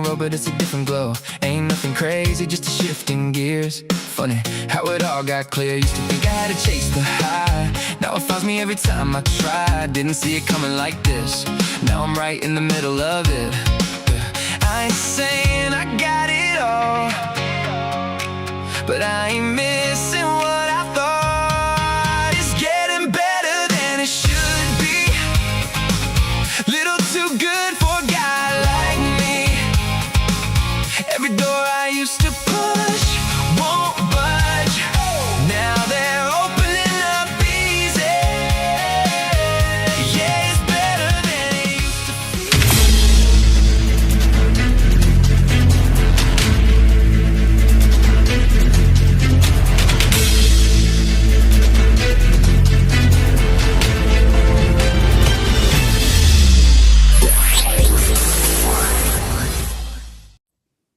road, but it's a different glow. Ain't nothing crazy, just a shift in gears. Funny how it all got clear. Used to think I had to chase the high. Now it finds me every time I try. Didn't see it coming like this. Now I'm right in the middle of it. I ain't saying I got it all, but I ain't missing what I thought. It's getting better than it should be. Little too good for a guy like me. Every door I used to push won't budge. Now they're opening up easy. Yeah, it's better than it used to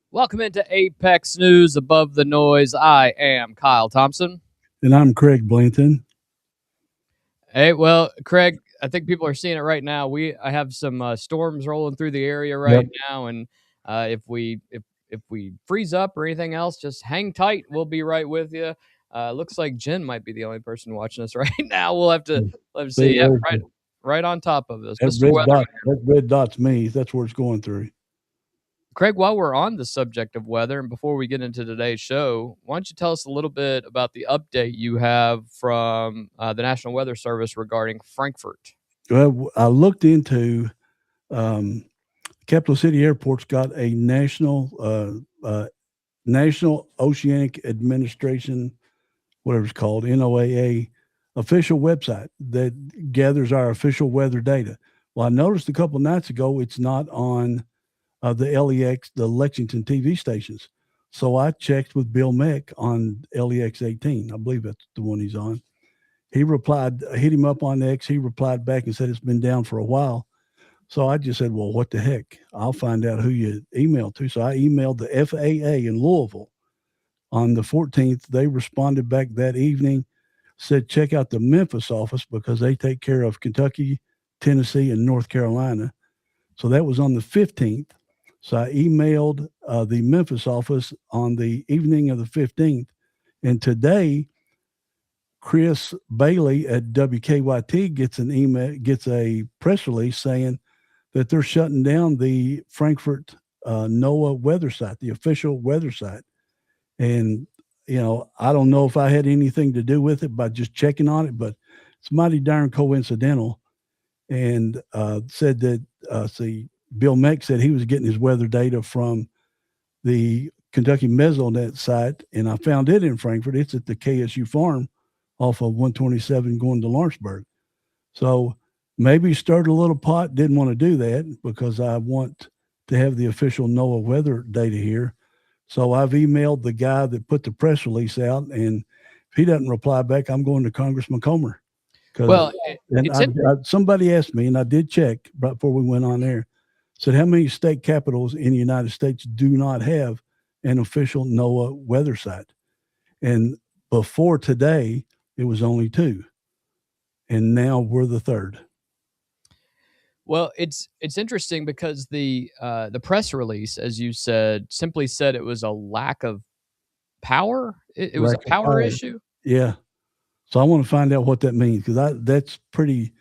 Welcome into Apex News Above the Noise. I am Kyle Thompson. And I'm Craig Blanton. Hey, well, Craig, I think people are seeing it right now. I have some storms rolling through the area right now, and if we freeze up or anything else, just hang tight. We'll be right with you. Looks like Jen might be the only person watching us right now. We'll have to see. Yeah, right on top of us. That red dot's me. That's where it's going through. Craig, while we're on the subject of weather, and before we get into today's show, why don't you tell us a little bit about the update you have from the National Weather Service regarding Frankfurt? Well, I looked into Capital City Airport's got a National Oceanic Administration, whatever it's called, NOAA, official website that gathers our official weather data. Well, I noticed a couple nights ago it's not on the LEX, the Lexington TV stations. So I checked with Bill Meck on LEX 18. I believe that's the one he's on. He replied, I hit him up on X. He replied back and said it's been down for a while. So I just said, well, what the heck? I'll find out who you emailed to. So I emailed the FAA in Louisville on the 14th. They responded back that evening, said check out the Memphis office because they take care of Kentucky, Tennessee, and North Carolina. So that was on the 15th. So I emailed the Memphis office on the evening of the 15th. And today, Chris Bailey at WKYT gets a press release saying that they're shutting down the Frankfurt NOAA weather site, the official weather site. And, you know, I don't know if I had anything to do with it by just checking on it, but it's mighty darn coincidental. And said that, Bill Meck said he was getting his weather data from the Kentucky Mesonet site, and I found it in Frankfurt. It's at the KSU farm off of 127 going to Lawrenceburg. So maybe stirred a little pot, didn't want to do that because I want to have the official NOAA weather data here. So I've emailed the guy that put the press release out, and if he doesn't reply back, I'm going to Congressman Comer. Well, somebody asked me, and I did check right before we went on air, said how many state capitals in the United States do not have an official NOAA weather site? And before today, it was only 2. And now we're the 3rd. Well, it's interesting because the press release, as you said, simply said it was a lack of power. It was a power issue. Yeah. So I want to find out what that means because that's pretty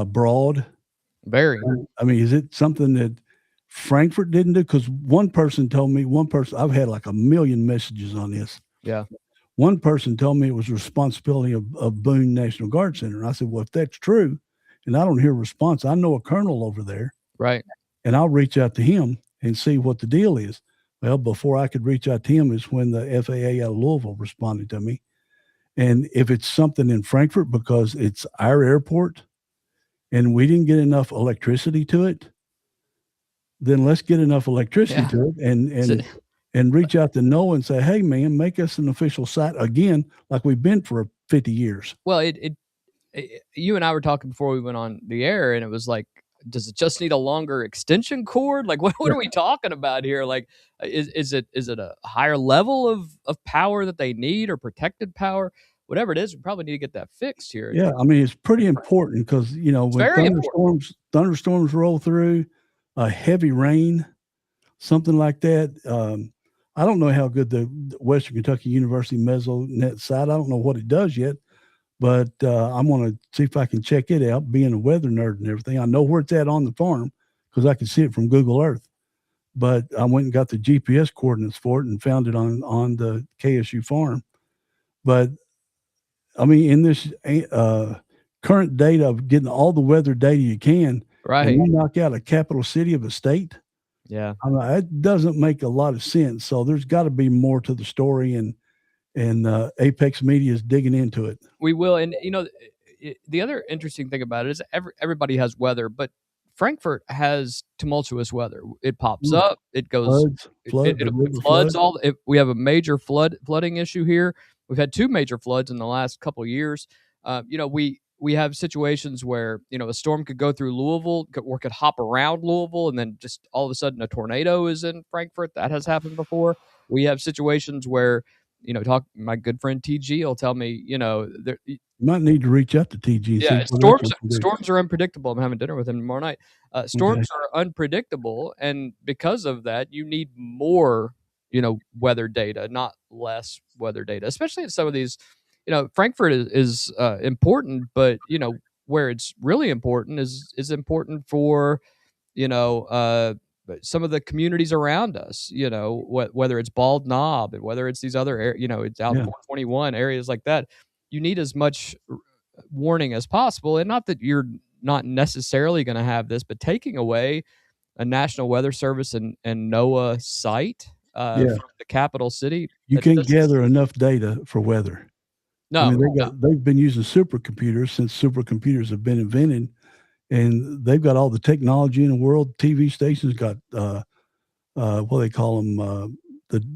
broad. Very. I mean, is it something that Frankfurt didn't do? Because one person told me, I've had like 1 million messages on this. Yeah. One person told me it was the responsibility of Boone National Guard Center. And I said, well, if that's true, and I don't hear a response, I know a colonel over there. Right. And I'll reach out to him and see what the deal is. Well, before I could reach out to him is when the FAA out of Louisville responded to me. And if it's something in Frankfurt because it's our airport and we didn't get enough electricity to it, then let's get enough electricity to it and reach out to NOAA and say, hey, man, make us an official site again, like we've been for 50 years. Well, you and I were talking before we went on the air, and it was like, does it just need a longer extension cord? Like, what are we talking about here? Like, is it a higher level of power that they need or protected power? Whatever it is, we probably need to get that fixed here. Yeah, I mean, it's pretty important because, you know, when thunderstorms roll through, heavy rain, something like that. I don't know how good the Western Kentucky University Mesonet site. I don't know what it does yet, but I'm going to see if I can check it out. Being a weather nerd and everything, I know where it's at on the farm because I can see it from Google Earth. But I went and got the GPS coordinates for it and found it on the KSU farm. But I mean, in this current data of getting all the weather data you can, Right. and you knock out a capital city of a state, Yeah. I mean, it doesn't make a lot of sense. So there's got to be more to the story, and Apex Media is digging into it. We will. And, the other interesting thing about it is everybody has weather, but Frankfurt has tumultuous weather. It pops up, it goes, it floods we have a major flooding issue here. We've had 2 major floods in the last couple of years. We have situations where, a storm could go through Louisville or could hop around Louisville, and then just all of a sudden a tornado is in Frankfurt. That has happened before. We have situations where, my good friend TG will tell me, you might need to reach out to TG. Yeah, storms are unpredictable. I'm having dinner with him tomorrow night. Storms are unpredictable, and because of that, you need more, weather data, not less weather data. Especially in some of these, Frankfurt is important, but where it's really important is important for, some of the communities around us. Whether it's Bald Knob and whether it's these other it's out 421 areas like that. You need as much warning as possible, and not that you're not necessarily going to have this, but taking away a National Weather Service and NOAA site from the capital city, you can't gather enough data for weather. No, I mean, they've bbeen using supercomputers since supercomputers have been invented, and they've got all the technology in the world. TV stations got what they call them,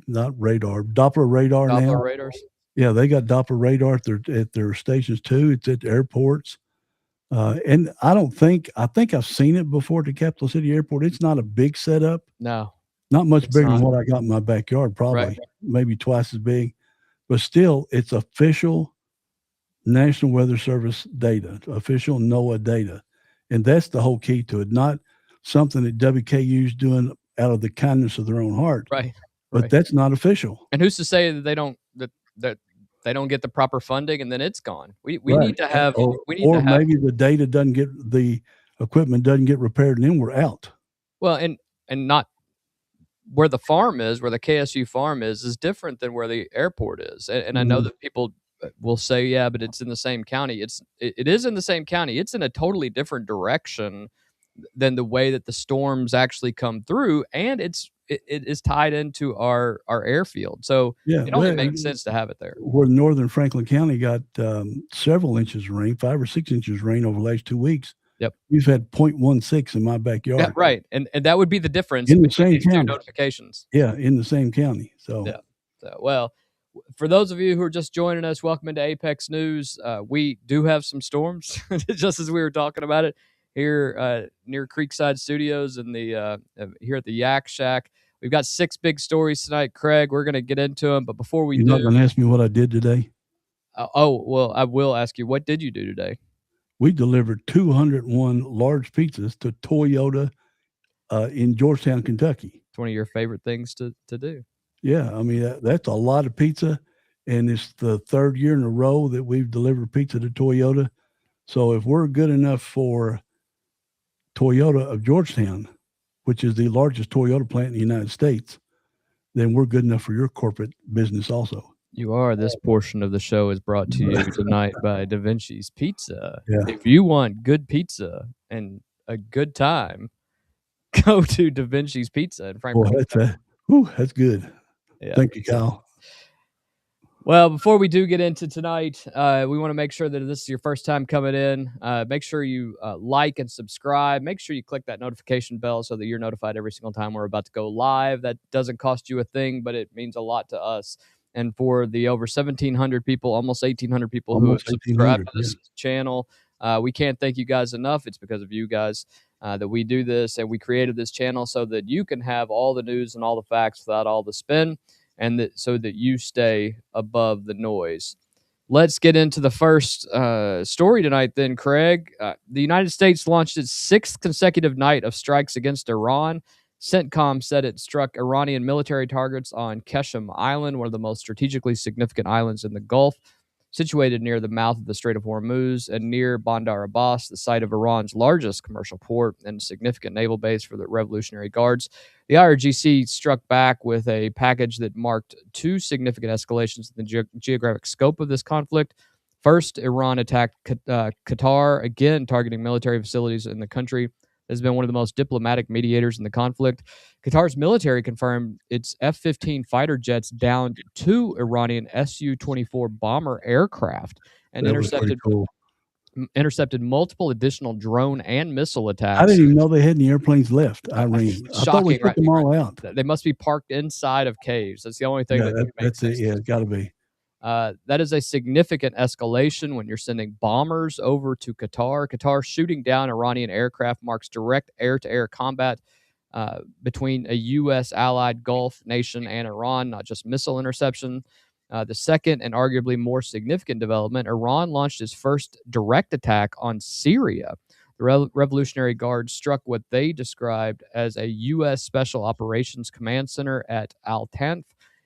not radar, Doppler radar now. Doppler radars. Yeah, they got Doppler radar at their stations too. It's at airports. And I think I've seen it before at the Capital City Airport. It's not a big setup. No. Not much bigger than what I got in my backyard, probably. Maybe twice as big. But still, it's official National Weather Service data, official NOAA data. And that's the whole key to it, not something that WKU's doing out of the kindness of their own heart. Right. But that's not official. And who's to say that they don't they don't get the proper funding and then it's gone? We need to have maybe the equipment doesn't get repaired and then we're out. Well, and not where the farm is, where the KSU farm is different than where the airport is. And I know that people will say, yeah, but it's in the same county. It is in the same county. It's in a totally different direction than the way that the storms actually come through, and it is tied into our airfield. So it only makes sense to have it there. Where northern Franklin County got several inches of rain, 5 or 6 inches of rain over the last 2 weeks. Yep. We've had 0.16 in my backyard. Yeah, right. And that would be the difference in the between same these 2 county. notifications. Yeah, in the same county. So yeah. So, well, for those of you who are just joining us, welcome into Apex News. We do have some storms, just as we were talking about it here near Creekside Studios and the here at the Yak Shack. We've got 6 big stories tonight, Craig. We're going to get into them, but before we You're not going to ask me what I did today? Well, I will ask you, what did you do today? We delivered 201 large pizzas to Toyota in Georgetown, Kentucky. It's one of your favorite things to do. Yeah, I mean, that's a lot of pizza, and it's the 3rd year in a row that we've delivered pizza to Toyota. So if we're good enough for Toyota of Georgetown, which is the largest Toyota plant in the United States, then we're good enough for your corporate business also. You are. This portion of the show is brought to you tonight by Da Vinci's Pizza. Yeah. If you want good pizza and a good time, go to Da Vinci's Pizza in Frankfurt. That's good. Yeah. Thank you, Kyle. Well, before we do get into tonight, we want to make sure that if this is your first time coming in, make sure you like and subscribe. Make sure you click that notification bell so that you're notified every single time we're about to go live. That doesn't cost you a thing, but it means a lot to us. And for the over 1,700 people, almost 1,800 people who have subscribed to this channel, we can't thank you guys enough. It's because of you guys that we do this, and we created this channel so that you can have all the news and all the facts without all the spin, and so that you stay above the noise. Let's get into the first story tonight then, Craig. The United States launched its 6th consecutive night of strikes against Iran. CENTCOM said it struck Iranian military targets on Qeshm Island, one of the most strategically significant islands in the Gulf, situated near the mouth of the Strait of Hormuz and near Bandar Abbas, the site of Iran's largest commercial port and significant naval base for the Revolutionary Guards. The IRGC struck back with a package that marked two significant escalations in the geographic scope of this conflict. First, Iran attacked Qatar, again targeting military facilities in the country. Has been one of the most diplomatic mediators in the conflict. Qatar's military confirmed its F-15 fighter jets downed two Iranian Su-24 bomber aircraft and intercepted multiple additional drone and missile attacks. I didn't even know they had any airplanes left. Iran. I thought we took them all out. They must be parked inside of caves. That's the only thing that makes sense. Yeah, it's got to be. That is a significant escalation when you're sending bombers over to Qatar. Qatar shooting down Iranian aircraft marks direct air-to-air combat between a U.S. allied Gulf nation and Iran, not just missile interception. The second and arguably more significant development, Iran launched its first direct attack on Syria. The Revolutionary Guard struck what they described as a U.S. Special Operations Command Center at al-Tanf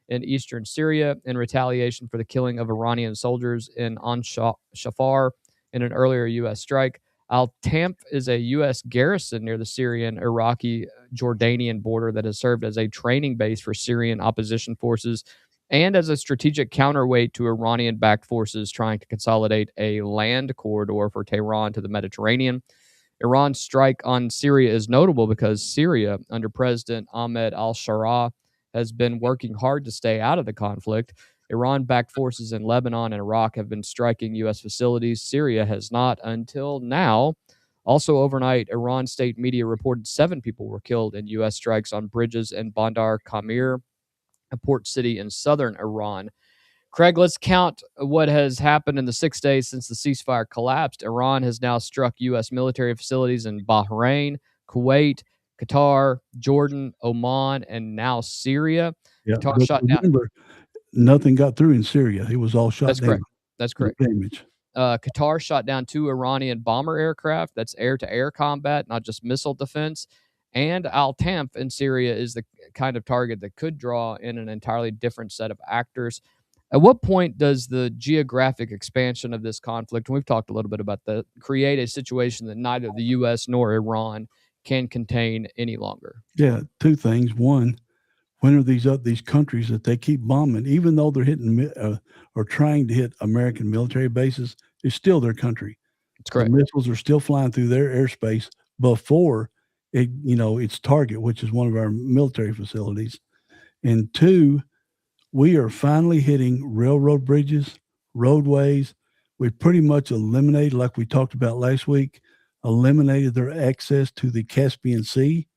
in eastern Syria in retaliation for the killing of Iranian soldiers in Shafar in an earlier U.S. strike. Al-Tanf is a U.S. garrison near the Syrian, Iraqi, Jordanian border that has served as a training base for Syrian opposition forces and as a strategic counterweight to Iranian-backed forces trying to consolidate a land corridor for Tehran to the Mediterranean. Iran's strike on Syria is notable because Syria, under President Ahmed al-Sharaa, has been working hard to stay out of the conflict. Iran-backed forces in Lebanon and Iraq have been striking U.S. facilities. Syria has not until now. Also overnight, Iran state media reported 7 people were killed in U.S. strikes on bridges in Bandar Khamir, a port city in southern Iran. Craig, let's count what has happened in the 6 days since the ceasefire collapsed. Iran has now struck U.S. military facilities in Bahrain, Kuwait, Qatar, Jordan, Oman, and now Syria. Yeah, Qatar shot down. Remember, nothing got through in Syria. It was all shot down. That's correct. Damage. Qatar shot down 2 Iranian bomber aircraft. That's air-to-air combat, not just missile defense. And al-Tanf in Syria is the kind of target that could draw in an entirely different set of actors. At what point does the geographic expansion of this conflict, and we've talked a little bit about that, create a situation that neither the U.S. nor Iran can contain any longer? Yeah, 2 things. One, when are these countries that they keep bombing, even though they're hitting or trying to hit American military bases, it's still their country. That's correct. The missiles are still flying through their airspace before its target, which is one of our military facilities. And 2, we are finally hitting railroad bridges, roadways. We've pretty much eliminated, like we talked about last week, eliminated their access to the Caspian Sea,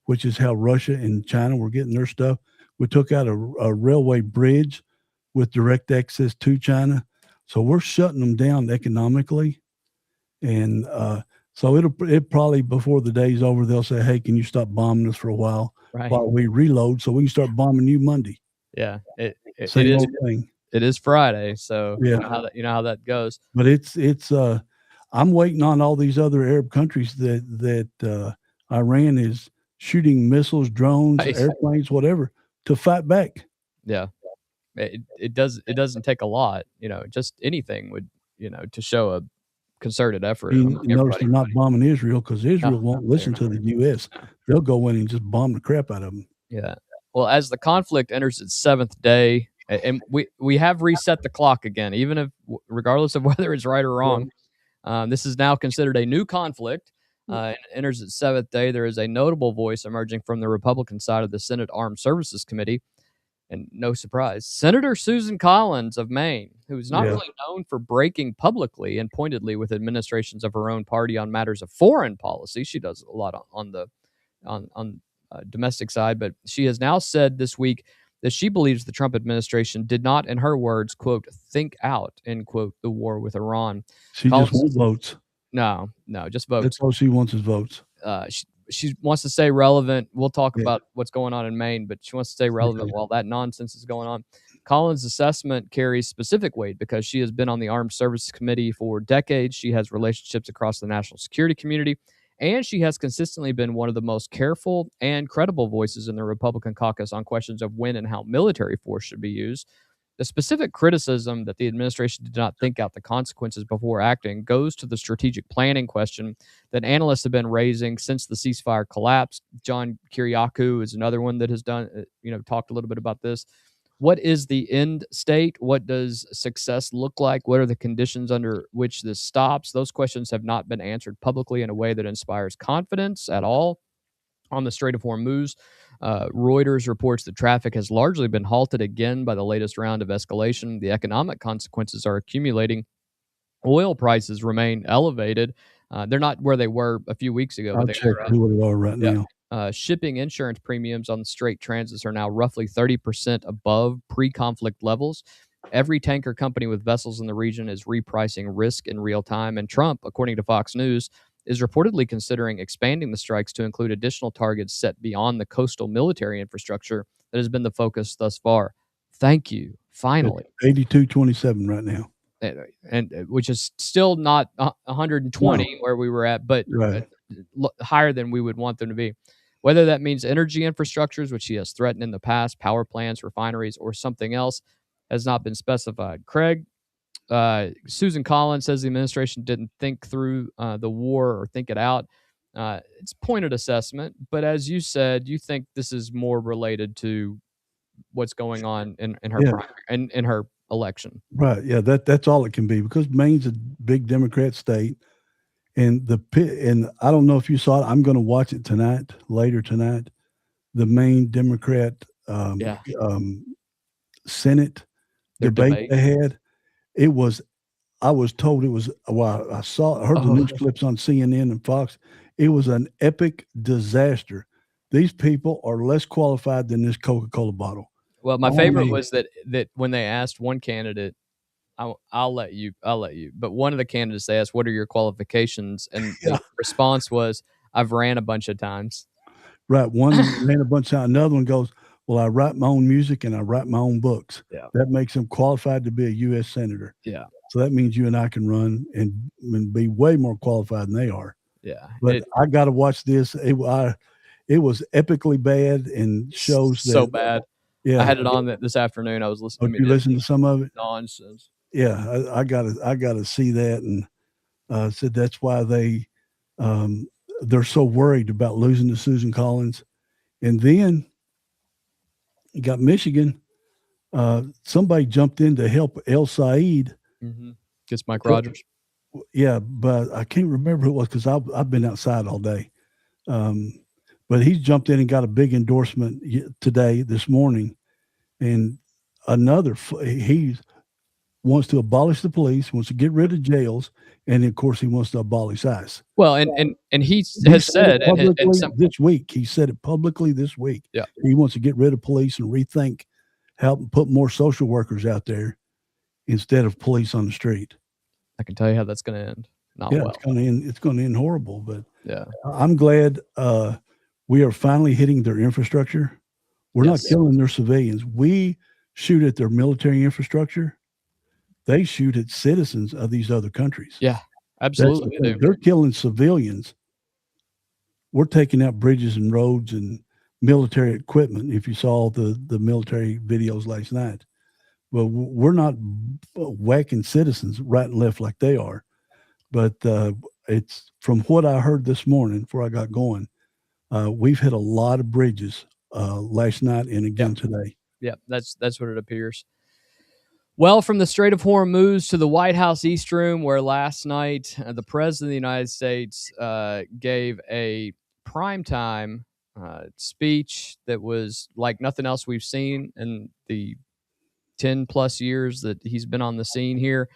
which is how Russia and China were getting their stuff. We took out a railway bridge with direct access to China. So we're shutting them down economically. And so it probably, before the day's over, they'll say, hey, can you stop bombing us for a while while we reload so we can start bombing you Monday? Yeah, it is Friday, so yeah. You know how that goes. But it's I'm waiting on all these other Arab countries that Iran is shooting missiles, drones, airplanes, whatever, to fight back. Yeah, it doesn't take a lot, just anything would, to show a concerted effort. Notice they're not bombing Israel because Israel won't listen to the U.S. They'll go in and just bomb the crap out of them. Yeah. Well, as the conflict enters its 7th day, and we have reset the clock again, even if, regardless of whether it's right or wrong, this is now considered a new conflict. It enters its 7th day. There is a notable voice emerging from the Republican side of the Senate Armed Services Committee. And no surprise, Senator Susan Collins of Maine, who is not really known for breaking publicly and pointedly with administrations of her own party on matters of foreign policy. She does a lot on the domestic side, but she has now said this week that she believes the Trump administration did not, in her words, quote, think out, end quote, the war with Iran. She just wants votes. No, just votes. That's all she wants is votes. She wants to stay relevant. We'll talk about what's going on in Maine, but she wants to stay relevant while that nonsense is going on. Collins' assessment carries specific weight because she has been on the Armed Services Committee for decades. She has relationships across the national security community, And she has consistently been one of the most careful and credible voices in the Republican caucus on questions of when and how military force should be used. The specific criticism that the administration did not think out the consequences before acting goes to the strategic planning question that analysts have been raising since the ceasefire collapsed. John Kiriakou is another one that has talked a little bit about this. What is the end state? What does success look like? What are the conditions under which this stops? Those questions have not been answered publicly in a way that inspires confidence at all. On the Strait of Hormuz, Reuters reports that traffic has largely been halted again by the latest round of escalation. The economic consequences are accumulating. Oil prices remain elevated. They're not where they were a few weeks ago. I'll check who they are right now. Shipping insurance premiums on the Strait transits are now roughly 30% above pre-conflict levels. Every tanker company with vessels in the region is repricing risk in real time. And Trump, according to Fox News, is reportedly considering expanding the strikes to include additional targets set beyond the coastal military infrastructure that has been the focus thus far. Thank you. Finally. 82.27 right now. And which is still not 120 where we were at, but higher than we would want them to be. Whether that means energy infrastructures, which he has threatened in the past, power plants, refineries, or something else, has not been specified. Craig, Susan Collins says the administration didn't think through the war or think it out. It's pointed assessment, but as you said, you think this is more related to what's going on in her primary, in her election. Right. Yeah, that's all it can be, because Maine's a big Democrat state, and I don't know if you saw it. I'm going to watch it later tonight. The Maine Democrat Senate debate they had. I was told it was, well, I heard the news clips on CNN and Fox. It was an epic disaster. These people are less qualified than this Coca-Cola bottle. Well, my favorite was that when they asked one candidate, I'll let you, but one of the candidates, they asked, what are your qualifications? And the response was, I've ran a bunch of times. Right. One ran a bunch of times. Another one goes, well, I write my own music and I write my own books. Yeah. That makes him qualified to be a U.S. senator. Yeah. So that means you and I can run and be way more qualified than they are. Yeah. But I got to watch this. It was epically bad and shows that. So bad. Yeah. I had it on this afternoon. I was listening to you listen to some of it? Nonsense. Yeah. I gotta see that. And said that's why they're so worried about losing to Susan Collins. And then you got Michigan. Somebody jumped in to help El Said. Mm-hmm. Gets Mike Rogers. Yeah, but I can't remember who it was, because I've been outside all day. But he jumped in and got a big endorsement this morning. And he wants to abolish the police, wants to get rid of jails, and of course he wants to abolish ICE. Well, and he has said this week. He said it publicly this week. Yeah, he wants to get rid of police and rethink how to put more social workers out there instead of police on the street. I can tell you how that's going to end. Well. It's going to end horrible. But yeah, I'm glad we are finally hitting their infrastructure. We're not killing their civilians. We shoot at their military infrastructure. They shoot at citizens of these other countries. Yeah, absolutely. They're killing civilians. We're taking out bridges and roads and military equipment. If you saw the military videos last night, but we're not whacking citizens right and left like they are. But it's from what I heard this morning before I got going. We've hit a lot of bridges last night and again today. Yeah, that's what it appears. Well, from the Strait of Hormuz to the White House East Room, where last night the President of the United States gave a primetime speech that was like nothing else we've seen in the 10-plus years that he's been on the scene here.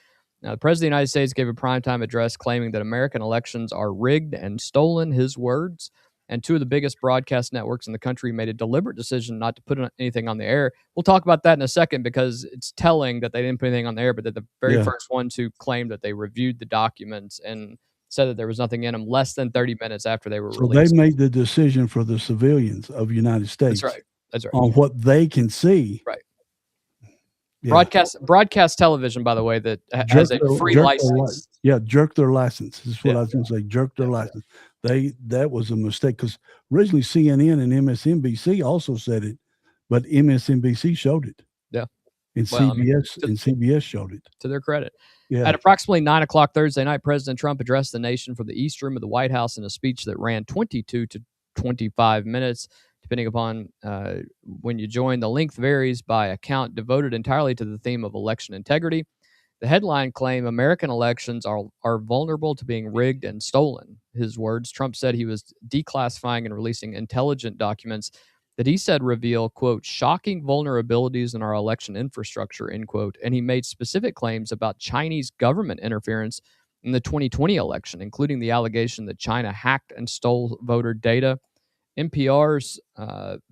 Now, the President of the United States gave a primetime address claiming that American elections are rigged and stolen, his words. And two of the biggest broadcast networks in the country made a deliberate decision not to put anything on the air. We'll talk about that in a second, because it's telling that they didn't put anything on the air, but they're the very first ones who claimed that they reviewed the documents and said that there was nothing in them less than 30 minutes after they were released. So they made the decision for the civilians of the United States. That's right. On what they can see. Right. Yeah. Broadcast television, by the way, that has a free license. Jerk their license. This is what I was going to say. Jerk their license. That was a mistake, because originally CNN and MSNBC also said it, but MSNBC showed it. Yeah. And Well, I mean, CBS showed it. To their credit. Yeah. At approximately 9 o'clock Thursday night, President Trump addressed the nation from the East Room of the White House in a speech that ran 22 to 25 minutes, depending upon when you join. The length varies by account, devoted entirely to the theme of election integrity. The headline claimed American elections are vulnerable to being rigged and stolen. His words. Trump said he was declassifying and releasing intelligent documents that he said reveal, quote, shocking vulnerabilities in our election infrastructure, end quote. And he made specific claims about Chinese government interference in the 2020 election, including the allegation that China hacked and stole voter data. NPR's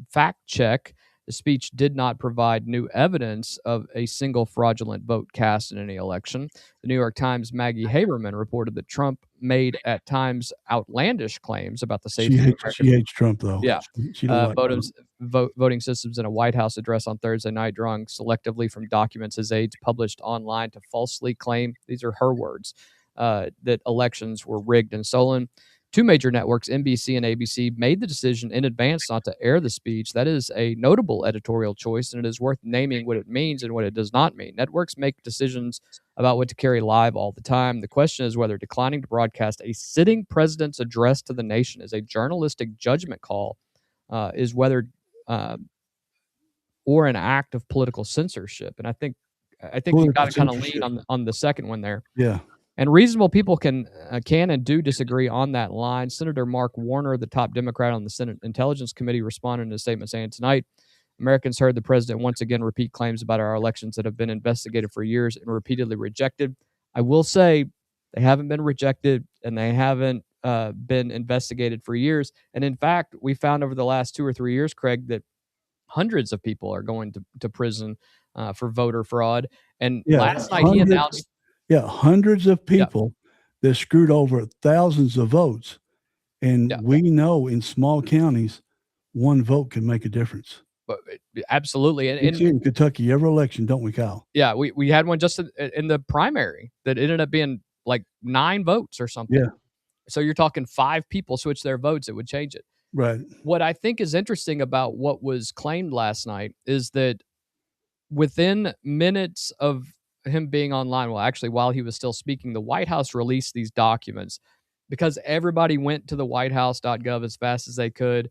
fact check, the speech did not provide new evidence of a single fraudulent vote cast in any election. The New York Times' Maggie Haberman reported that Trump made at times outlandish claims about the safety of American. She hates Trump, though. Yeah. She don't like voting systems in a White House address on Thursday night, drawing selectively from documents his aides published online to falsely claim, these are her words, that elections were rigged and stolen. Two major networks, NBC and ABC, made the decision in advance not to air the speech. That is a notable editorial choice, and it is worth naming what it means and what it does not mean. Networks make decisions about what to carry live all the time. The question is whether declining to broadcast a sitting president's address to the nation is a journalistic judgment call, is whether or an act of political censorship. And I think you got to kind of lean on the second one there. Yeah. And reasonable people can and do disagree on that line. Senator Mark Warner, the top Democrat on the Senate Intelligence Committee, responded in a statement saying, tonight, Americans heard the president once again repeat claims about our elections that have been investigated for years and repeatedly rejected. I will say they haven't been rejected and they haven't been investigated for years. And in fact, we found over the last 2 or 3 years, Craig, that hundreds of people are going to prison for voter fraud. And last night he announced... Yeah, hundreds of people that screwed over thousands of votes. And we know in small counties, one vote can make a difference. Absolutely. And in Kentucky, every election, don't we, Kyle? Yeah, we had one just in the primary that ended up being like 9 votes or something. Yeah. So you're talking 5 people switch their votes, it would change it. Right. What I think is interesting about what was claimed last night is that within minutes of him being online, well, actually, while he was still speaking, the White House released these documents because everybody went to the whitehouse.gov as fast as they could.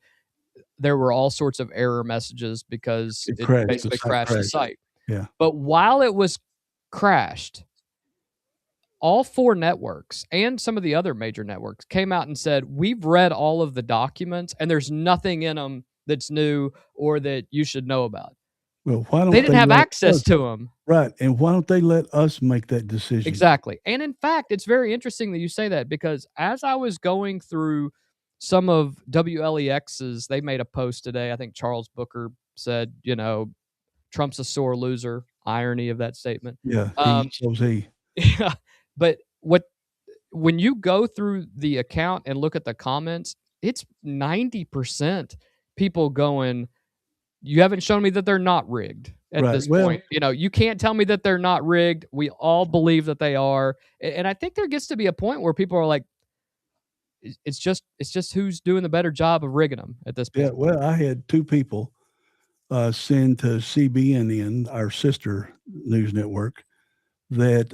There were all sorts of error messages because it basically crashed the site. Yeah. But while it was crashed, all 4 networks and some of the other major networks came out and said, we've read all of the documents and there's nothing in them that's new or that you should know about. Well, why don't they didn't have access to them? Right. And why don't they let us make that decision? Exactly. And in fact, it's very interesting that you say that because as I was going through some of WLEX's, they made a post today. I think Charles Booker said, Trump's a sore loser. Irony of that statement. Yeah. So was he. Yeah. But when you go through the account and look at the comments, it's 90% people going, you haven't shown me that they're not rigged at this point. You can't tell me that they're not rigged. We all believe that they are. And I think there gets to be a point where people are like, it's just who's doing the better job of rigging them at this point. Yeah, well, I had 2 people send to CBNN, our sister news network, that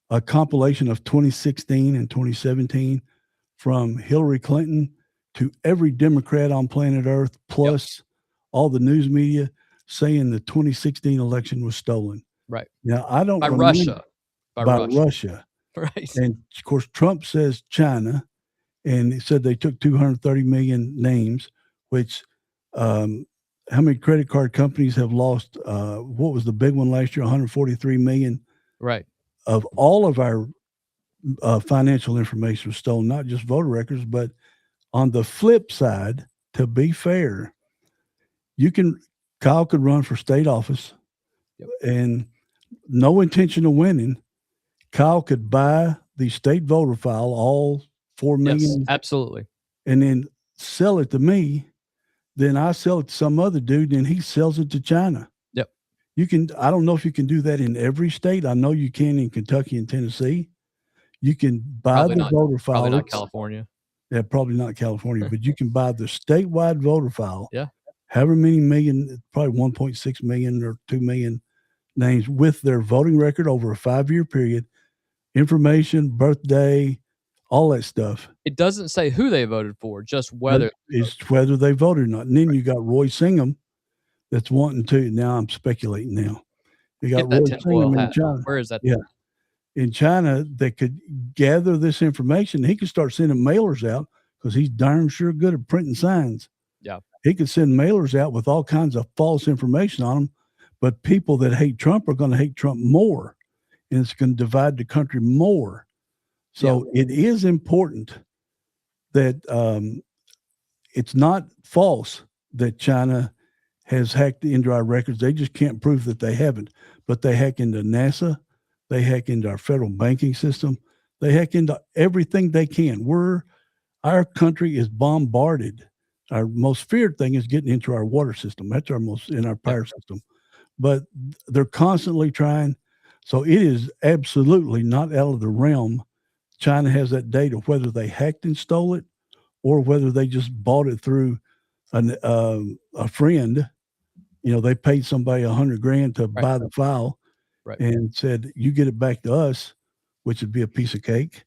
a compilation of 2016 and 2017 from Hillary Clinton to every Democrat on planet Earth, plus all the news media saying the 2016 election was stolen. Right. Now, I don't by Russia. By Russia. Right. And of course, Trump says China, and he said they took 230 million names, which how many credit card companies have lost? What was the big one last year? 143 million. Right. Of all of our financial information was stolen, not just voter records, but on the flip side, to be fair, Kyle could run for state office and no intention of winning. Kyle could buy the state voter file, all 4 million. Yes, absolutely. And then sell it to me. Then I sell it to some other dude and he sells it to China. Yep. I don't know if you can do that in every state. I know you can in Kentucky and Tennessee. You can buy the voter file. Probably not California. Yeah, probably not California, but you can buy the statewide voter file. Yeah. However many million, probably 1.6 million or 2 million names with their voting record over a 5-year period, information, birthday, all that stuff. It doesn't say who they voted for, just whether It's whether they voted or not. And then you got Roy Singham that's wanting to. Now I'm speculating now. You got get that Roy tinfoil Singham in hat. China. Where is that? Yeah. In China, that could gather this information. He could start sending mailers out because he's darn sure good at printing signs. Yeah. He could send mailers out with all kinds of false information on them. But people that hate Trump are going to hate Trump more. And it's going to divide the country more. So it is important that it's not false that China has hacked into our records. They just can't prove that they haven't. But they hack into NASA. They hack into our federal banking system. They hack into everything they can. Our country is bombarded. Our most feared thing is getting into our water system. That's in our power system. But they're constantly trying. So it is absolutely not out of the realm. China has that data, whether they hacked and stole it or whether they just bought it through a friend. They paid somebody $100,000 to buy the file. Right. And said, you get it back to us, which would be a piece of cake,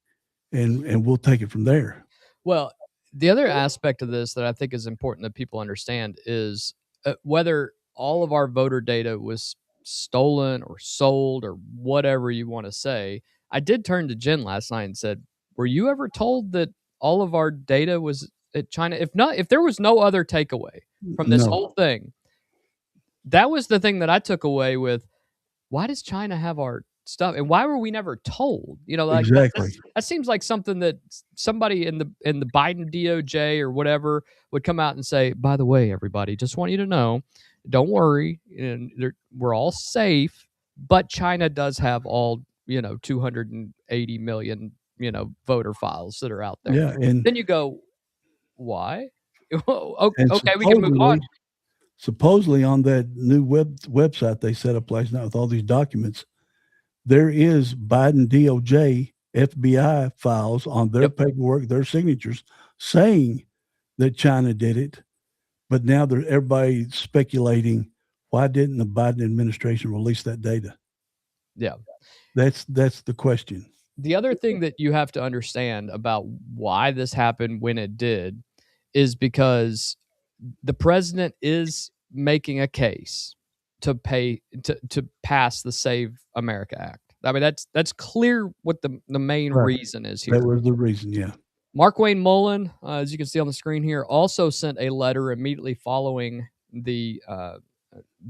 and we'll take it from there. Well, the other aspect of this that I think is important that people understand is whether all of our voter data was stolen or sold or whatever you want to say. I did turn to Jen last night and said, were you ever told that all of our data was at China? If there was no other takeaway from this whole thing, that was the thing that I took away with, why does China have our stuff, and why were we never told? Exactly. That seems like something that somebody in the Biden DOJ or whatever would come out and say, by the way, everybody, just want you to know, don't worry, we're all safe, but China does have all 280 million voter files that are out there. Yeah, and then you go, why? Okay, we can move on. Supposedly on that new website they set up last night with all these documents, there is Biden DOJ FBI files on their paperwork, their signatures, saying that China did it. But now everybody speculating, why didn't the Biden administration release that data? Yeah. That's the question. The other thing that you have to understand about why this happened when it did is because the president is making a case to pass the Save America Act. I mean, that's clear what the main reason is here. That was the reason, yeah. Mark-Wayne Mullen, as you can see on the screen here, also sent a letter immediately following the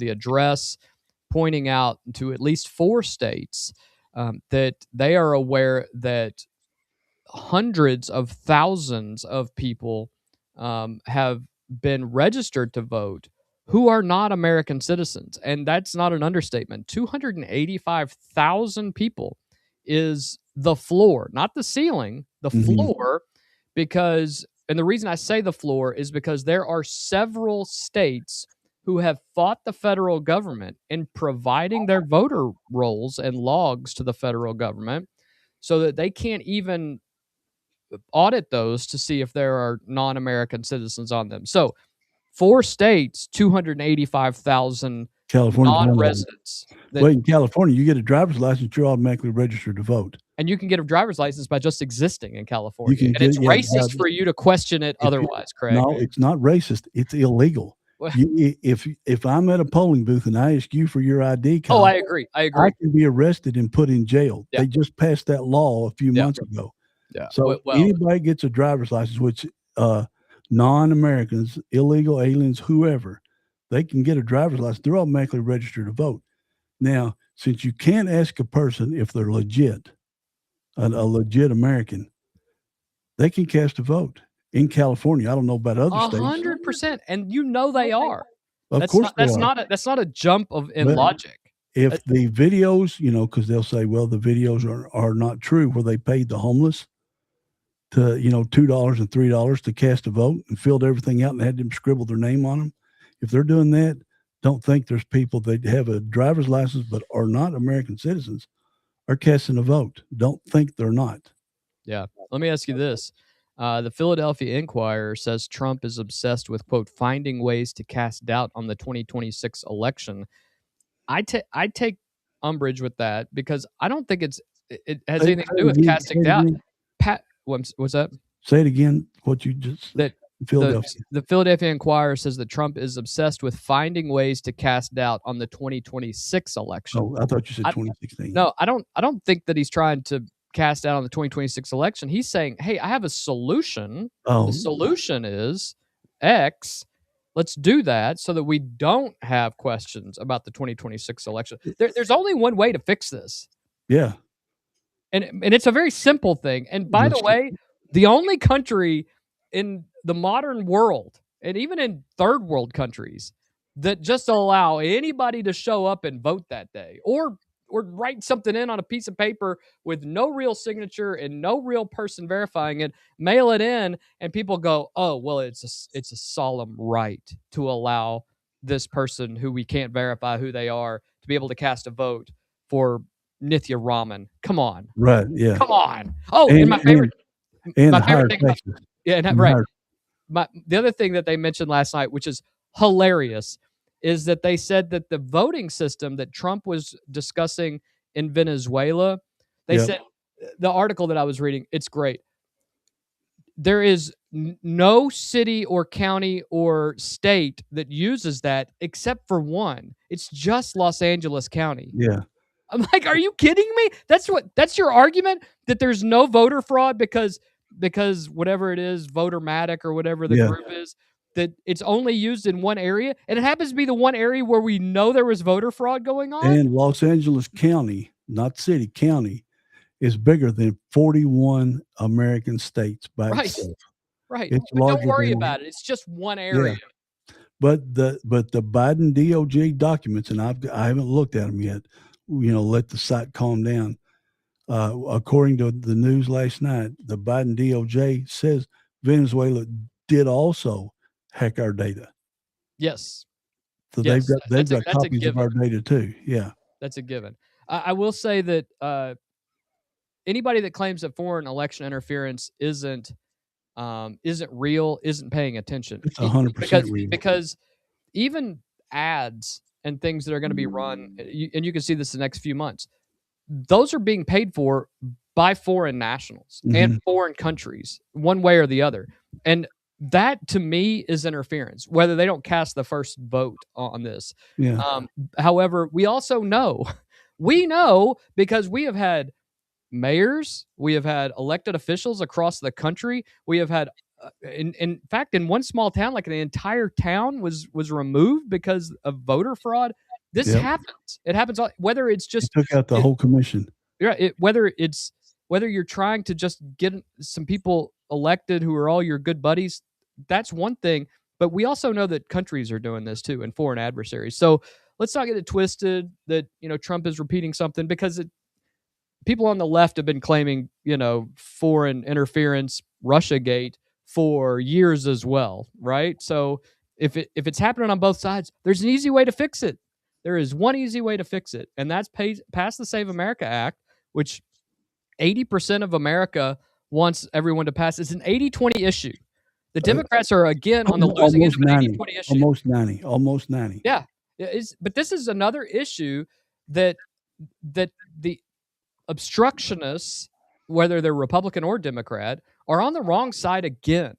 address, pointing out to at least 4 states that they are aware that hundreds of thousands of people have been registered to vote who are not American citizens. And that's not an understatement. 285,000 people is the floor, not the ceiling, the floor, because, and the reason I say the floor is because there are several states who have fought the federal government in providing their voter rolls and logs to the federal government so that they can't even audit those to see if there are non-American citizens on them. So 4 states, 285,000 non-residents. Wait, in California, you get a driver's license, you're automatically registered to vote. And you can get a driver's license by just existing in California. And it's racist for you to question it otherwise, Craig. No, it's not racist. It's illegal. If I'm at a polling booth and I ask you for your ID card, I agree. I can be arrested and put in jail. Yeah. They just passed that law a few months ago. Yeah. So anybody gets a driver's license, which non-Americans, illegal aliens, whoever, they can get a driver's license. They're automatically registered to vote. Now, since you can't ask a person if they're legit, a legit American, they can cast a vote in California. I don't know about other states. 100%, and they are. Of course, that's not a jump in logic. If the videos, because they'll say, well, the videos are not true, where they paid the homeless to $2 and $3 to cast a vote and filled everything out and had them scribble their name on them. If they're doing that, don't think there's people that have a driver's license but are not American citizens are casting a vote. Don't think they're not. Yeah. Let me ask you this. The Philadelphia Inquirer says Trump is obsessed with, quote, finding ways to cast doubt on the 2026 election. I take umbrage with that because I don't think it has anything to do with casting doubt. What's that? Say it again. What you just that Philadelphia. The Philadelphia Inquirer says that Trump is obsessed with finding ways to cast doubt on the 2026 election. Oh, I thought you said 2016. No, I don't think that he's trying to cast doubt on the 2026 election. He's saying, hey, I have a solution. Oh. The solution is X. Let's do that so that we don't have questions about the 2026 election. There's only one way to fix this. Yeah. And it's a very simple thing. And by the way, the only country in the modern world, and even in third world countries, that just allow anybody to show up and vote that day, or write something in on a piece of paper with no real signature and no real person verifying it, mail it in, and people go, oh, well, it's a solemn right to allow this person who we can't verify who they are to be able to cast a vote for Nithya Raman. Come on. Right, yeah. Come on. Oh, and my favorite thing right. The other thing that they mentioned last night, which is hilarious, is that they said that the voting system that Trump was discussing in Venezuela, they said, the article that I was reading, it's great. There is no city or county or state that uses that except for one. It's just Los Angeles County. Yeah. I'm like, are you kidding me? That's your argument, that there's no voter fraud because whatever it is, Votermatic or whatever the group is, that it's only used in one area, and it happens to be the one area where we know there was voter fraud going on. And Los Angeles County, not city, county, is bigger than 41 American states by itself. Right. Don't worry about it. It's just one area. Yeah. But the Biden DOJ documents, and I haven't looked at them yet. Let the site calm down. According to the news last night, the Biden DOJ says Venezuela did also hack our data. Yes. So they've got copies of our data too. Yeah. That's a given. I will say that anybody that claims that foreign election interference isn't real, isn't paying attention. It's 100% real. Because even ads and things that are going to be run, and you can see this the next few months, those are being paid for by foreign nationals and foreign countries, one way or the other. And that, to me, is interference, whether they don't cast the first vote on this. Yeah. However, we also know, because we have had mayors, we have had elected officials across the country, we have had, in fact, in one small town, like the entire town was removed because of voter fraud. This happens. It happens, whether it's just... It took out the whole commission. Yeah, whether you're trying to just get some people elected who are all your good buddies, that's one thing. But we also know that countries are doing this too, and foreign adversaries. So let's not get it twisted that Trump is repeating something, because people on the left have been claiming foreign interference, Russiagate, for years as well, right? So if it's happening on both sides, there's an easy way to fix it. There is one easy way to fix it, and that's pass the Save America Act, which 80% of America wants everyone to pass. It's an 80-20 issue. The Democrats are, again, on the losing end of an 80-20 issue. Almost 90. Yeah. But this is another issue that the obstructionists, whether they're Republican or Democrat, are on the wrong side again.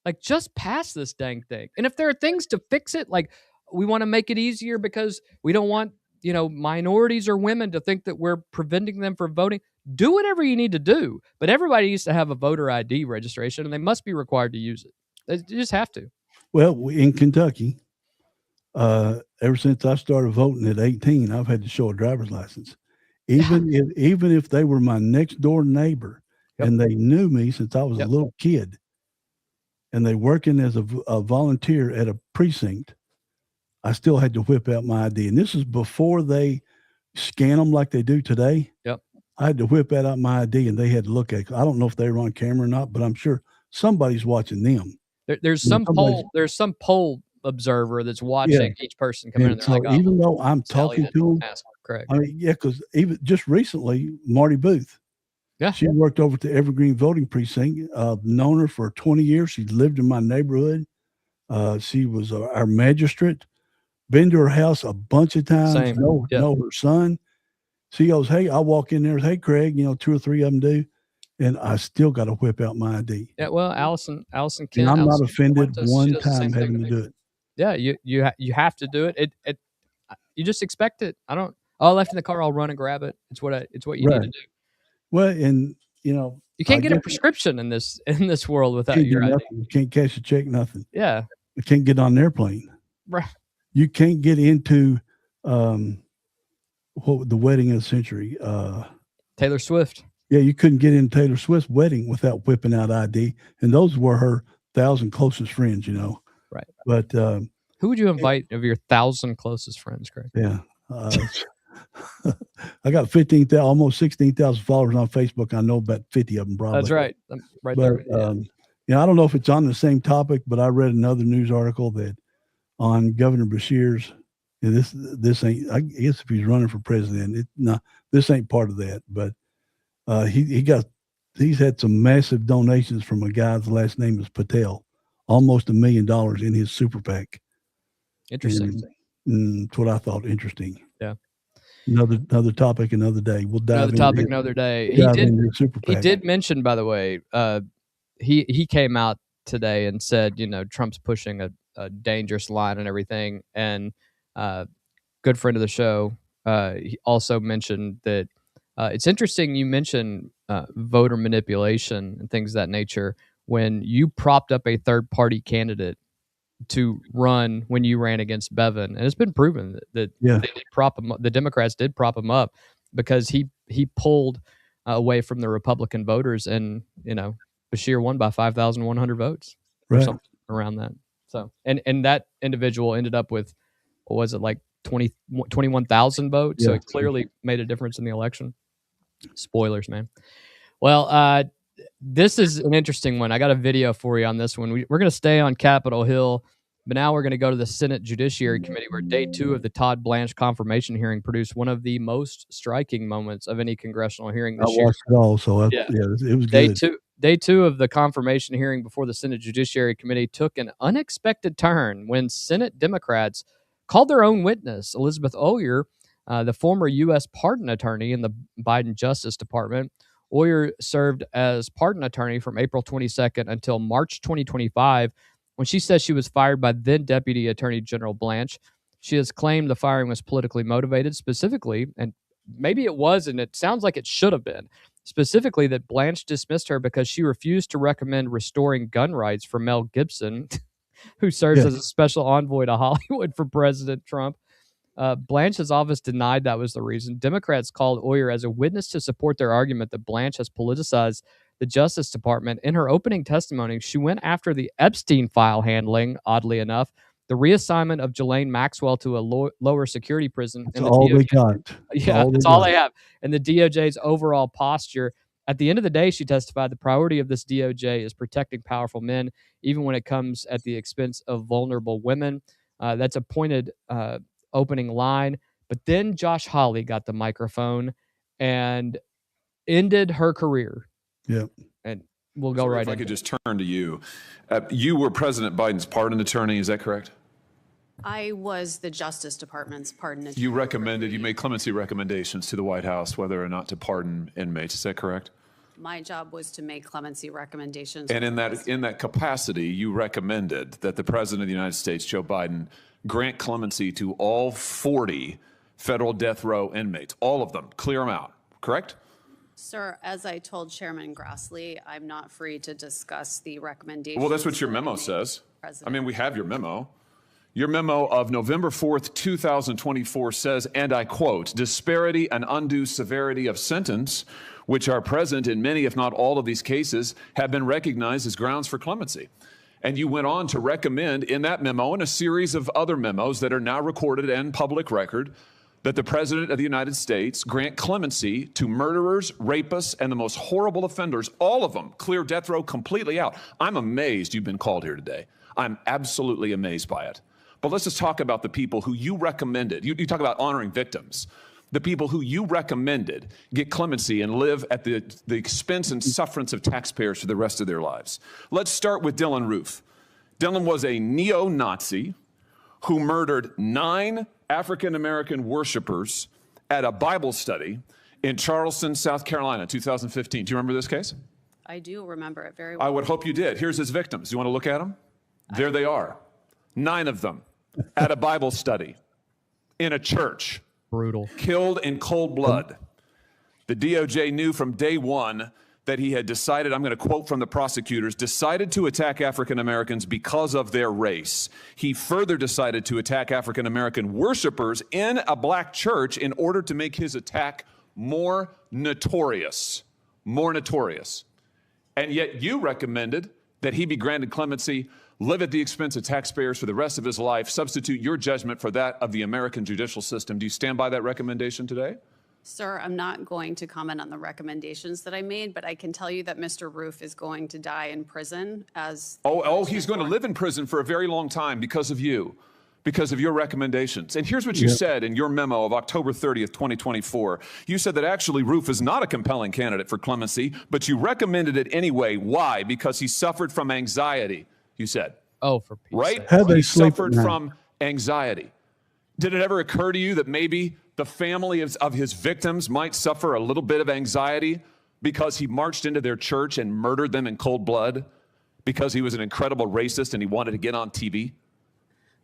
Like, just pass this dang thing. And if there are things to fix it, like we want to make it easier because we don't want, minorities or women to think that we're preventing them from voting, do whatever you need to do. But everybody needs to have a voter ID registration, and they must be required to use it. They just have to. Well, in Kentucky, ever since I started voting at 18, I've had to show a driver's license. Even if they were my next door neighbor and they knew me since I was a little kid, and they working as a volunteer at a precinct, I still had to whip out my ID. And this is before they scan them like they do today. Yep. I had to whip out my ID, and they had to look at it. I don't know if they were on camera or not, but I'm sure somebody's watching them. There's some poll observer that's watching each person come in. And so even though I'm talking to them, correct. I mean, because even just recently, Marty Booth, Yeah. She worked over at the Evergreen Voting Precinct. Known her for 20 years. She lived in my neighborhood. She was our magistrate. Been to her house a bunch of times. Same. Know her son. She goes, hey, I walk in there. Hey, Craig, 2 or 3 of them do. And I still got to whip out my ID. Yeah, well, Allison Kent. And I'm Allison not offended Fuentes, one time having to do it. Yeah, you have to do it. You just expect it. Oh, I left in the car. I'll run and grab it. It's what you need to do. Well, and you can't get a prescription in this world without your ID. You can't cash a check, nothing. Yeah, you can't get on an airplane. Right. You can't get into the wedding of the century. Taylor Swift. Yeah, you couldn't get in Taylor Swift's wedding without whipping out ID, and those were her 1,000 closest friends. Right. But who would you invite of your 1,000 closest friends, Craig? Yeah. I got almost 16,000 followers on Facebook. I know about 50 of them probably. That's right. Right but, there. I don't know if it's on the same topic, but I read another news article that on Governor Bashir's, and this ain't, I guess if he's running for president, this ain't part of that, but he's had some massive donations from a guy, the last name is Patel, almost $1 million in his super PAC. Interesting. And that's what I thought interesting. Yeah. Another topic, another day. We'll dive another topic, another day. He did mention, by the way, he came out today and said, Trump's pushing a dangerous line and everything. And good friend of the show, he also mentioned that it's interesting you mentioned voter manipulation and things of that nature when you propped up a third-party candidate to run when you ran against Bevin, and it's been proven that they did prop him up. The Democrats did prop him up because he pulled away from the Republican voters, and Bashir won by 5,100 votes or something around that. So and that individual ended up with, what was it, like 21,000 votes? So it clearly made a difference in the election. Spoilers, man. Well, this is an interesting one. I got a video for you on this one. We're going to stay on Capitol Hill, but now we're going to go to the Senate Judiciary Committee, where day 2 of the Todd Blanche confirmation hearing produced one of the most striking moments of any congressional hearing this year. I watched it all, so it was good. Day two of the confirmation hearing before the Senate Judiciary Committee took an unexpected turn when Senate Democrats called their own witness, Elizabeth Oyer, the former U.S. pardon attorney in the Biden Justice Department. Oyer served as pardon attorney from April 22nd until March 2025, when she says she was fired by then Deputy Attorney General Blanche. She has claimed the firing was politically motivated, specifically, and maybe it was, and it sounds like it should have been, specifically that Blanche dismissed her because she refused to recommend restoring gun rights for Mel Gibson, who serves as a special envoy to Hollywood for President Trump. Blanche's office denied that was the reason. Democrats called Oyer as a witness to support their argument that Blanche has politicized the Justice Department. In her opening testimony, she went after the Epstein file handling, oddly enough, the reassignment of Ghislaine Maxwell to a lower security prison. That's all they got. That's all they have. And the DOJ's overall posture. At the end of the day, she testified, the priority of this DOJ is protecting powerful men, even when it comes at the expense of vulnerable women. That's a pointed opening line. But then Josh Hawley got the microphone and ended her career. Yeah. And we'll go right in. If I could just turn to you. You were President Biden's pardon attorney, is that correct? I was the Justice Department's pardon attorney. You made clemency recommendations to the White House whether or not to pardon inmates, is that correct? My job was to make clemency recommendations. And in that capacity, you recommended that the President of the United States, Joe Biden, grant clemency to all 40 federal death row inmates, all of them, clear them out, correct? Sir, as I told Chairman Grassley, I'm not free to discuss the recommendations. Well, that's what your memo says. I mean, we have your memo. Your memo of November 4th, 2024 says, and I quote, disparity and undue severity of sentence, which are present in many, if not all of these cases, have been recognized as grounds for clemency. And you went on to recommend in that memo and a series of other memos that are now recorded and public record that the President of the United States grant clemency to murderers, rapists, and the most horrible offenders, all of them, clear death row completely out. I'm amazed you've been called here today. I'm absolutely amazed by it. But let's just talk about the people who you recommended. You talk about honoring victims. the people who you recommended get clemency and live at the expense and sufferance of taxpayers for the rest of their lives. Let's start with Dylan Roof. Dylan was a neo-Nazi who murdered 9 African-American worshipers at a Bible study in Charleston, South Carolina, 2015. Do you remember this case? I do remember it very well. I would hope you did. Here's his victims. You want to look at them? There they are. 9 of them at a Bible study in a church. Brutal. Killed in cold blood. The DOJ knew from day one that he had decided, I'm going to quote from the prosecutors, decided to attack African Americans because of their race. He further decided to attack African American worshipers in a black church in order to make his attack more notorious. More notorious. And yet you recommended that he be granted clemency, live at the expense of taxpayers for the rest of his life, substitute your judgment for that of the American judicial system. Do you stand by that recommendation today? Sir, I'm not going to comment on the recommendations that I made, but I can tell you that Mr. Roof is going to die in prison as... He's going to live in prison for a very long time because of you, because of your recommendations. And here's what you said in your memo of October 30th, 2024. You said that actually Roof is not a compelling candidate for clemency, but you recommended it anyway. Why? Because he suffered from anxiety, you said. Oh, for Pete's right? sake. He suffered from anxiety. Did it ever occur to you that maybe the family of his victims might suffer a little bit of anxiety because he marched into their church and murdered them in cold blood because he was an incredible racist and he wanted to get on TV?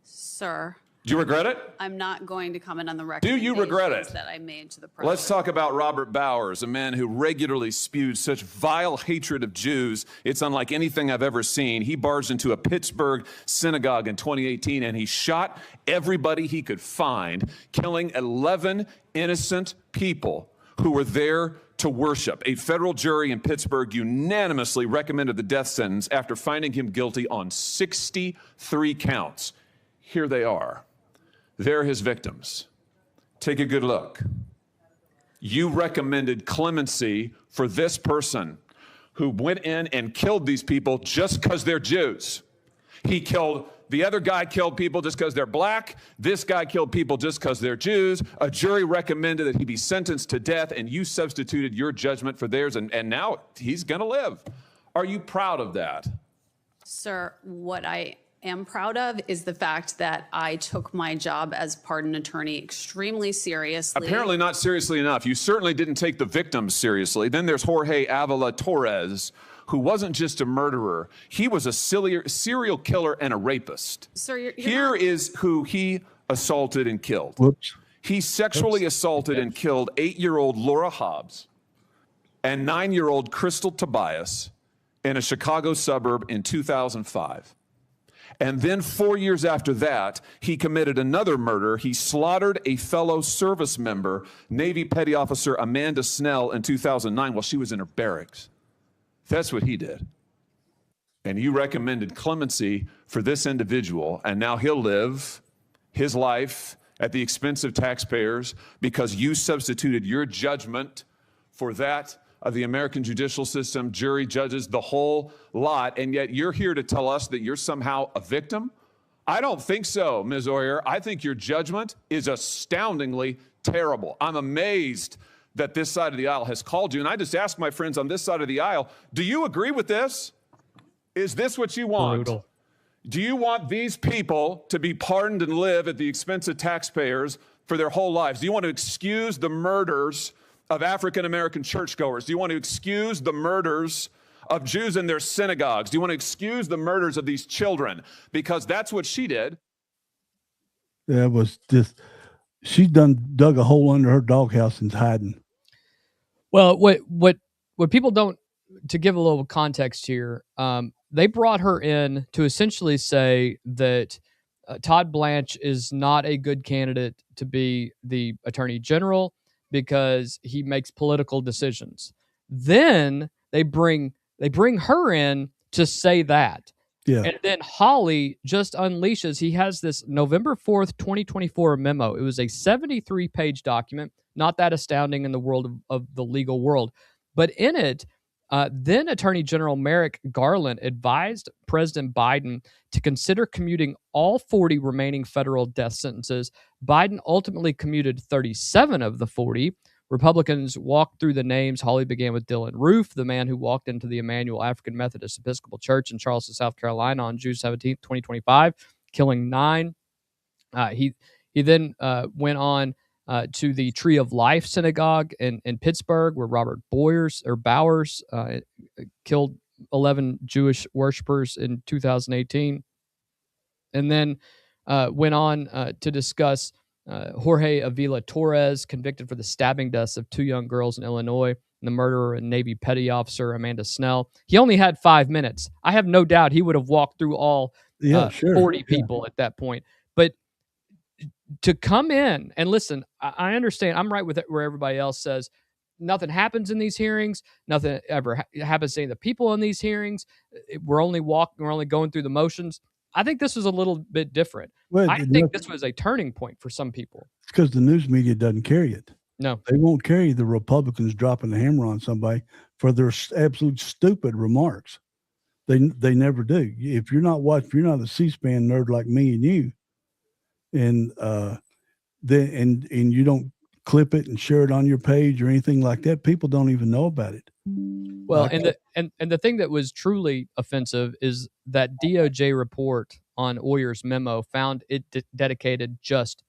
Sir, Do you regret it? I'm not going to comment on the Do recommendations you regret it? that I made to the president. Let's talk about Robert Bowers, a man who regularly spewed such vile hatred of Jews. It's unlike anything I've ever seen. He barged into a Pittsburgh synagogue in 2018 and he shot everybody he could find, killing 11 innocent people who were there to worship. A federal jury in Pittsburgh unanimously recommended the death sentence after finding him guilty on 63 counts. Here they are. They're his victims. Take a good look. You recommended clemency for this person who went in and killed these people just because they're Jews. The other guy killed people just because they're black. This guy killed people just because they're Jews. A jury recommended that he be sentenced to death, and you substituted your judgment for theirs, and now he's going to live. Are you proud of that? Sir, what I am proud of is the fact that I took my job as pardon attorney extremely seriously. Apparently not seriously enough. You certainly didn't take the victims seriously. Then there's Jorge Avila Torres, who wasn't just a murderer. He was a serial killer and a rapist. Sir, Here is who he assaulted and killed. Whoops. He sexually assaulted and killed 8-year-old Laura Hobbs and 9-year-old Crystal Tobias in a Chicago suburb in 2005. And then 4 years after that, he committed another murder. He slaughtered a fellow service member, Navy Petty Officer Amanda Snell, in 2009 while she was in her barracks. That's what he did. And you recommended clemency for this individual, and now he'll live his life at the expense of taxpayers because you substituted your judgment for that of the American judicial system, jury, judges, the whole lot, and yet you're here to tell us that you're somehow a victim? I don't think so, Ms. Oyer. I think your judgment is astoundingly terrible. I'm amazed that this side of the aisle has called you, and I just ask my friends on this side of the aisle, do you agree with this? Is this what you want? Brutal. Do you want these people to be pardoned and live at the expense of taxpayers for their whole lives? Do you want to excuse the murders of African-American churchgoers? Do you want to excuse the murders of Jews in their synagogues? Do you want to excuse the murders of these children? Because that's what she did. That was just, she dug a hole under her doghouse and's hiding. Well, what people don't, to give a little context here, they brought her in to essentially say that Todd Blanche is not a good candidate to be the Attorney General because he makes political decisions. Then they bring her in to say that. Yeah. And then Hawley just unleashes. He has this November 4th, 2024 memo. It was a 73-page document, not that astounding in the world of the legal world. But in it, Then Attorney General Merrick Garland advised President Biden to consider commuting all 40 remaining federal death sentences. Biden ultimately commuted 37 of the 40. Republicans walked through the names. Hawley began with Dylan Roof, the man who walked into the Emmanuel African Methodist Episcopal Church in Charleston, South Carolina on June 17, 2025, killing 9. He then went on to the Tree of Life Synagogue in Pittsburgh, where Robert Bowers killed 11 Jewish worshipers in 2018, and then went on to discuss Jorge Avila Torres, convicted for the stabbing deaths of 2 young girls in Illinois, and the murderer and Navy petty officer Amanda Snell. He only had 5 minutes. I have no doubt he would have walked through all 40 people at that point. But to come in and listen, I understand. I'm right with it where everybody else says nothing happens in these hearings. Nothing ever happens to any of the people in these hearings. We're only going through the motions. I think this was a little bit different. Well, I think this was a turning point for some people. It's because the news media doesn't carry it. No, they won't carry the Republicans dropping the hammer on somebody for their absolute stupid remarks. They never do. If you're not a C-SPAN nerd like me and you, and you don't clip it and share it on your page or anything like that, people don't even know about it. Well, and the thing that was truly offensive is that DOJ report on Oyer's memo found it dedicated just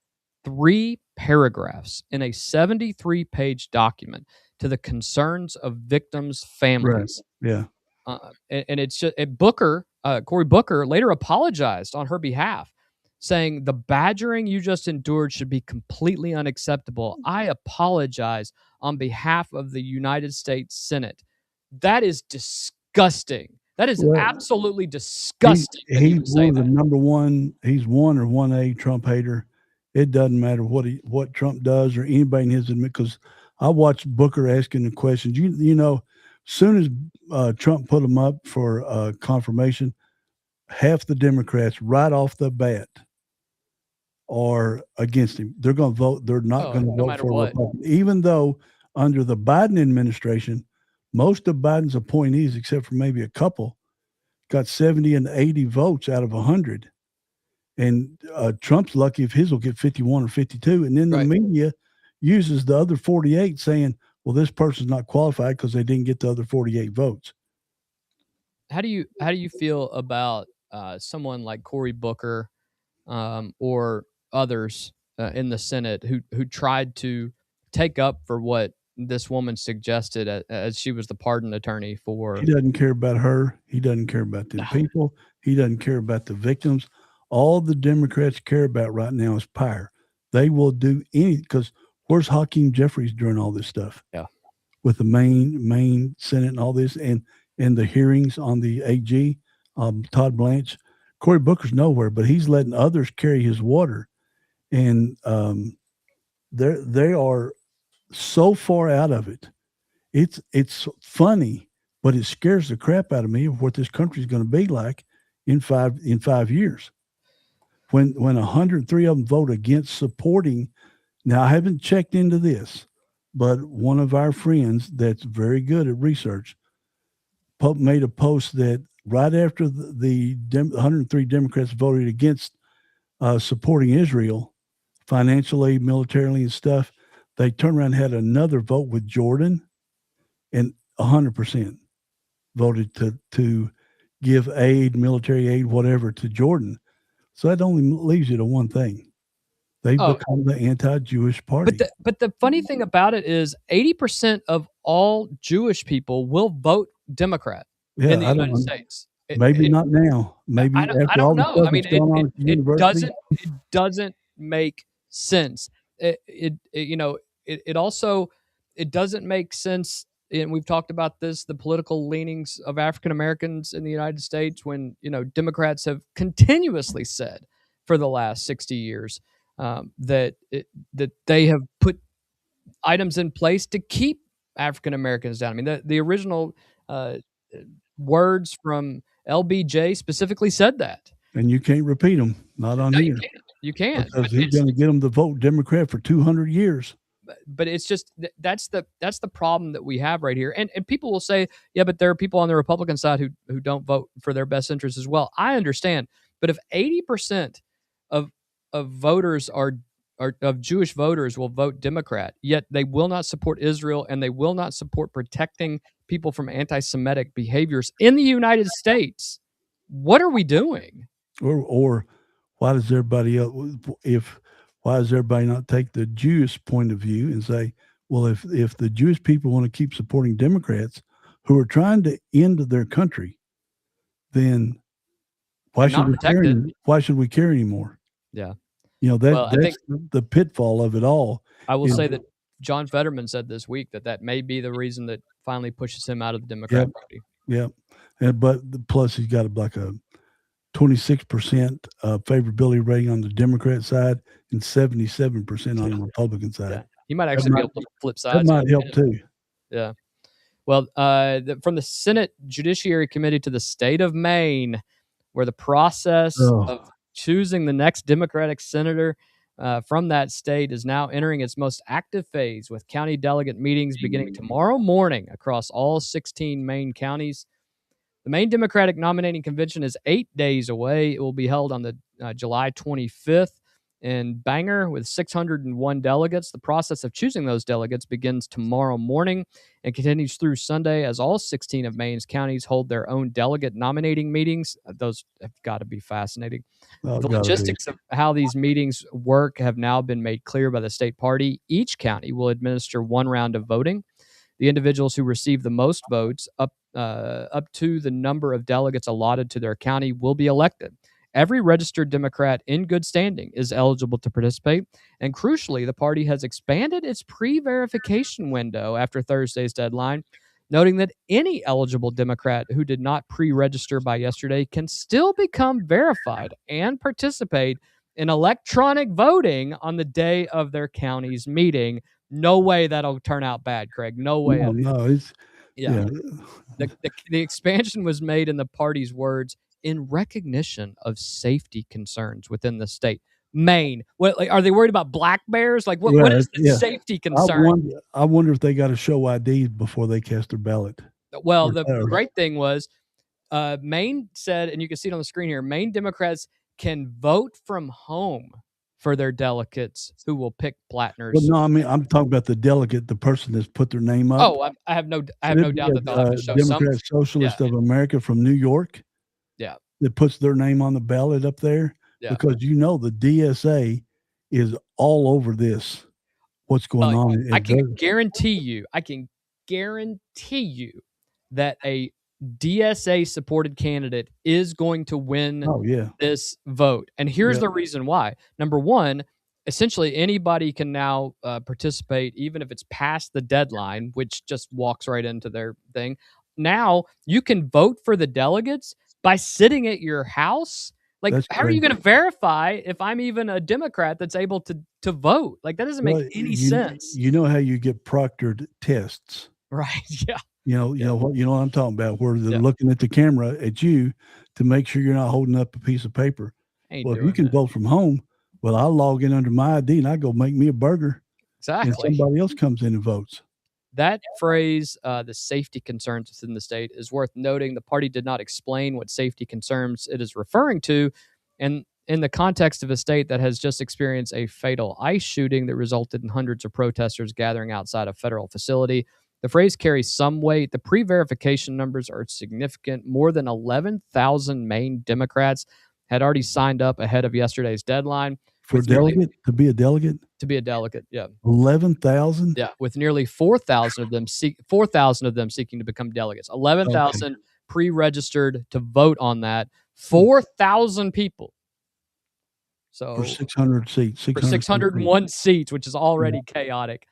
3 paragraphs in a 73-page document to the concerns of victims' families. Right. Yeah. And it's just Cory Booker later apologized on her behalf, saying the badgering you just endured should be completely unacceptable. I apologize on behalf of the United States Senate. That is disgusting. That is absolutely disgusting. He's one of the number one. He's 1 or 1A Trump hater. It doesn't matter what Trump does or anybody in his admit, because I watched Booker asking the questions. You know, soon as Trump put him up for confirmation, half the Democrats right off the bat are against him. They're going to vote. They're not going to vote for a Republican. Even though under the Biden administration, most of Biden's appointees, except for maybe a couple, got 70 and 80 votes out of 100. And Trump's lucky if his will get 51 or 52. And then the media uses the other 48 saying, well, this person's not qualified because they didn't get the other 48 votes. How do you feel about someone like Cory Booker or others in the Senate who tried to take up for what this woman suggested as she was the pardon attorney for? He doesn't care about her. He doesn't care about the people. He doesn't care about the victims. All the Democrats care about right now is power. They will do anything, because where's Hakeem Jeffries during all this stuff? Yeah, with the Maine Senate and all this, and the hearings on the AG, Todd Blanche. Cory Booker's nowhere, but he's letting others carry his water, and they are so far out of it. It's funny, but it scares the crap out of me of what this country is going to be like in 5 years. When 103 of them vote against supporting. Now, I haven't checked into this, but one of our friends that's very good at research made a post that right after the 103 Democrats voted against supporting Israel, financially, militarily, and stuff, they turned around and had another vote with Jordan, and 100% voted to give aid, military aid, whatever, to Jordan. So that only leaves you to one thing. They become the anti-Jewish party. But the funny thing about it is 80% of all Jewish people will vote Democrat in the United States. Maybe not now. Maybe I don't know. I mean, it doesn't make sense. It also doesn't make sense. And we've talked about this, the political leanings of African Americans in the United States, when, Democrats have continuously said for the last 60 years that they have put items in place to keep African Americans down. I mean, the original words from LBJ specifically said that. And you can't repeat them, not on here. You can't. Because he's going to get them to vote Democrat for 200 years. but it's just that's the problem that we have right here. And people will say, yeah, but there are people on the Republican side who don't vote for their best interests as well. I understand, but if 80% of voters are of Jewish voters will vote Democrat, yet they will not support Israel and they will not support protecting people from anti-Semitic behaviors in the United States, what are we doing? Or why does everybody else, why does everybody not take the Jewish point of view and say, well, if the Jewish people want to keep supporting Democrats who are trying to end their country, then why should we care anymore? Yeah. That's the pitfall of it all. I will say that John Fetterman said this week that may be the reason that finally pushes him out of the Democrat Party. Yeah. But plus he's got like a 26% favorability rating on the Democrat side and 77% on the Republican side. Yeah. He might actually be able to flip sides. That might help too. Yeah. Well, from the Senate Judiciary Committee to the state of Maine, where the process of choosing the next Democratic senator from that state is now entering its most active phase, with county delegate meetings beginning tomorrow morning across all 16 Maine counties. The Maine Democratic Nominating Convention is 8 days away. It will be held on the July 25th in Bangor with 601 delegates. The process of choosing those delegates begins tomorrow morning and continues through Sunday as all 16 of Maine's counties hold their own delegate nominating meetings. Those have got to be fascinating. The logistics of how these meetings work have now been made clear by the state party. Each county will administer one round of voting. The individuals who receive the most votes up to the number of delegates allotted to their county will be elected. Every registered Democrat in good standing is eligible to participate. And crucially, the party has expanded its pre-verification window after Thursday's deadline, noting that any eligible Democrat who did not pre-register by yesterday can still become verified and participate in electronic voting on the day of their county's meeting. No way that'll turn out bad, Craig. No way. No, it's yeah. The expansion was made, in the party's words, in recognition of safety concerns within the state. Maine, what, like, are they worried about black bears? Like, what is the safety concern? I wonder if they got to show ID before they cast their ballot. Well, the great thing was, Maine said, and you can see it on the screen here, Maine Democrats can vote from home for their delegates who will pick Plattner's. Well, no, I mean, I'm talking about the delegate, the person that's put their name up. Oh, I have no doubt that they'll have to show Democrat Socialist of America from New York. Yeah. That puts their name on the ballot up there. Yeah. Because the DSA is all over this. What's going on? I can guarantee you that a DSA supported candidate is going to win this vote. And here's the reason why. Number one, essentially anybody can now participate, even if it's past the deadline, which just walks right into their thing. Now you can vote for the delegates by sitting at your house. Like, how are you going to verify if I'm even a Democrat that's able to vote? Like, that doesn't make any sense. You know how you get proctored tests, right? Yeah. You know what I'm talking about, where they're looking at the camera at you to make sure you're not holding up a piece of paper. Well, if you can vote from home, well, I'll log in under my ID and I go make me a burger. Exactly. And somebody else comes in and votes. That phrase, the safety concerns within the state, is worth noting. The party did not explain what safety concerns it is referring to. And in the context of a state that has just experienced a fatal ICE shooting that resulted in hundreds of protesters gathering outside a federal facility, the phrase carries some weight. The pre-verification numbers are significant. More than 11,000 Maine Democrats had already signed up ahead of yesterday's deadline. For a delegate? To be a delegate? To be a delegate, yeah. 11,000? Yeah, with nearly 4,000 of them seeking to become delegates. 11,000 pre-registered to vote on that. 4,000 people. So for 600 seats. For 601 seats, which is already chaotic.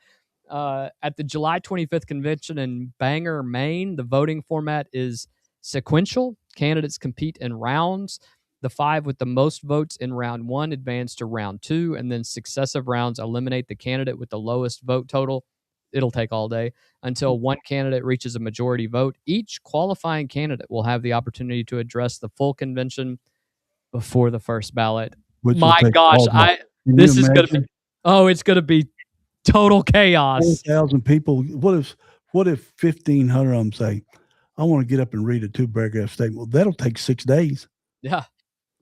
At the July 25th convention in Bangor, Maine, the voting format is sequential. Candidates compete in rounds. The 5 with the most votes in round 1 advance to round 2, and then successive rounds eliminate the candidate with the lowest vote total. It'll take all day until one candidate reaches a majority vote. Each qualifying candidate will have the opportunity to address the full convention before the first ballot. My gosh, it's going to be total chaos. 4,000 people. What if 1,500 of them say, I want to get up and read a 2-paragraph statement? Well, that'll take 6 days. Yeah.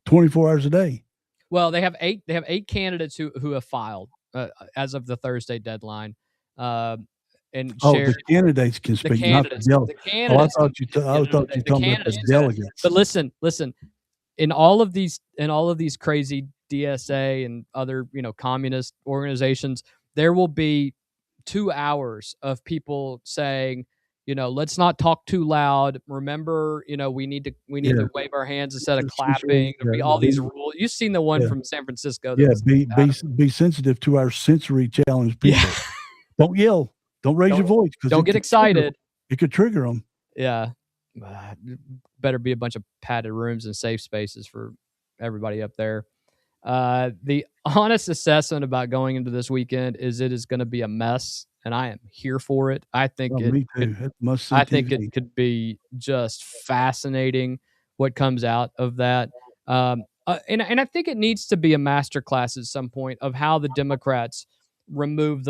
24 hours a day. Well, they have eight candidates who have filed as of the Thursday deadline. And the candidates can speak, not the delegates. I thought you talking about the delegates. But listen, in all of these crazy DSA and other, communist organizations, there will be 2 hours of people saying, let's not talk too loud. Remember, we need to wave our hands instead of clapping. There'll be all these rules. You've seen the one from San Francisco. Be sensitive to our sensory challenged people. Yeah. Don't yell. Don't raise your voice. Don't get excited. It could trigger them. Yeah. Better be a bunch of padded rooms and safe spaces for everybody up there. The honest assessment about going into this weekend is it is going to be a mess, and I am here for it. I think it could be just fascinating what comes out of that. And I think it needs to be a masterclass at some point of how the Democrats remove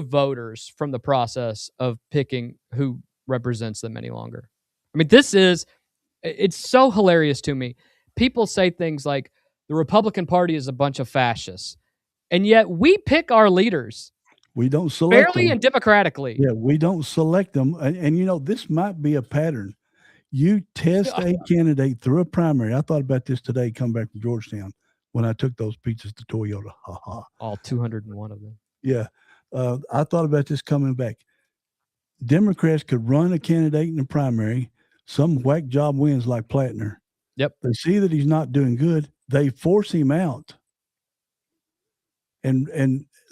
voters from the process of picking who represents them any longer. I mean, it's so hilarious to me. People say things like the Republican Party is a bunch of fascists, and yet we pick our leaders. We don't select fairly them. And democratically. Yeah, we don't select them. And this might be a pattern. You test a candidate through a primary. I thought about this today coming back from Georgetown when I took those pizzas to Toyota. All 201 of them. Yeah. I thought about this coming back. Democrats could run a candidate in the primary. Some whack job wins like Plattner. Yep. They see that he's not doing good. They force him out and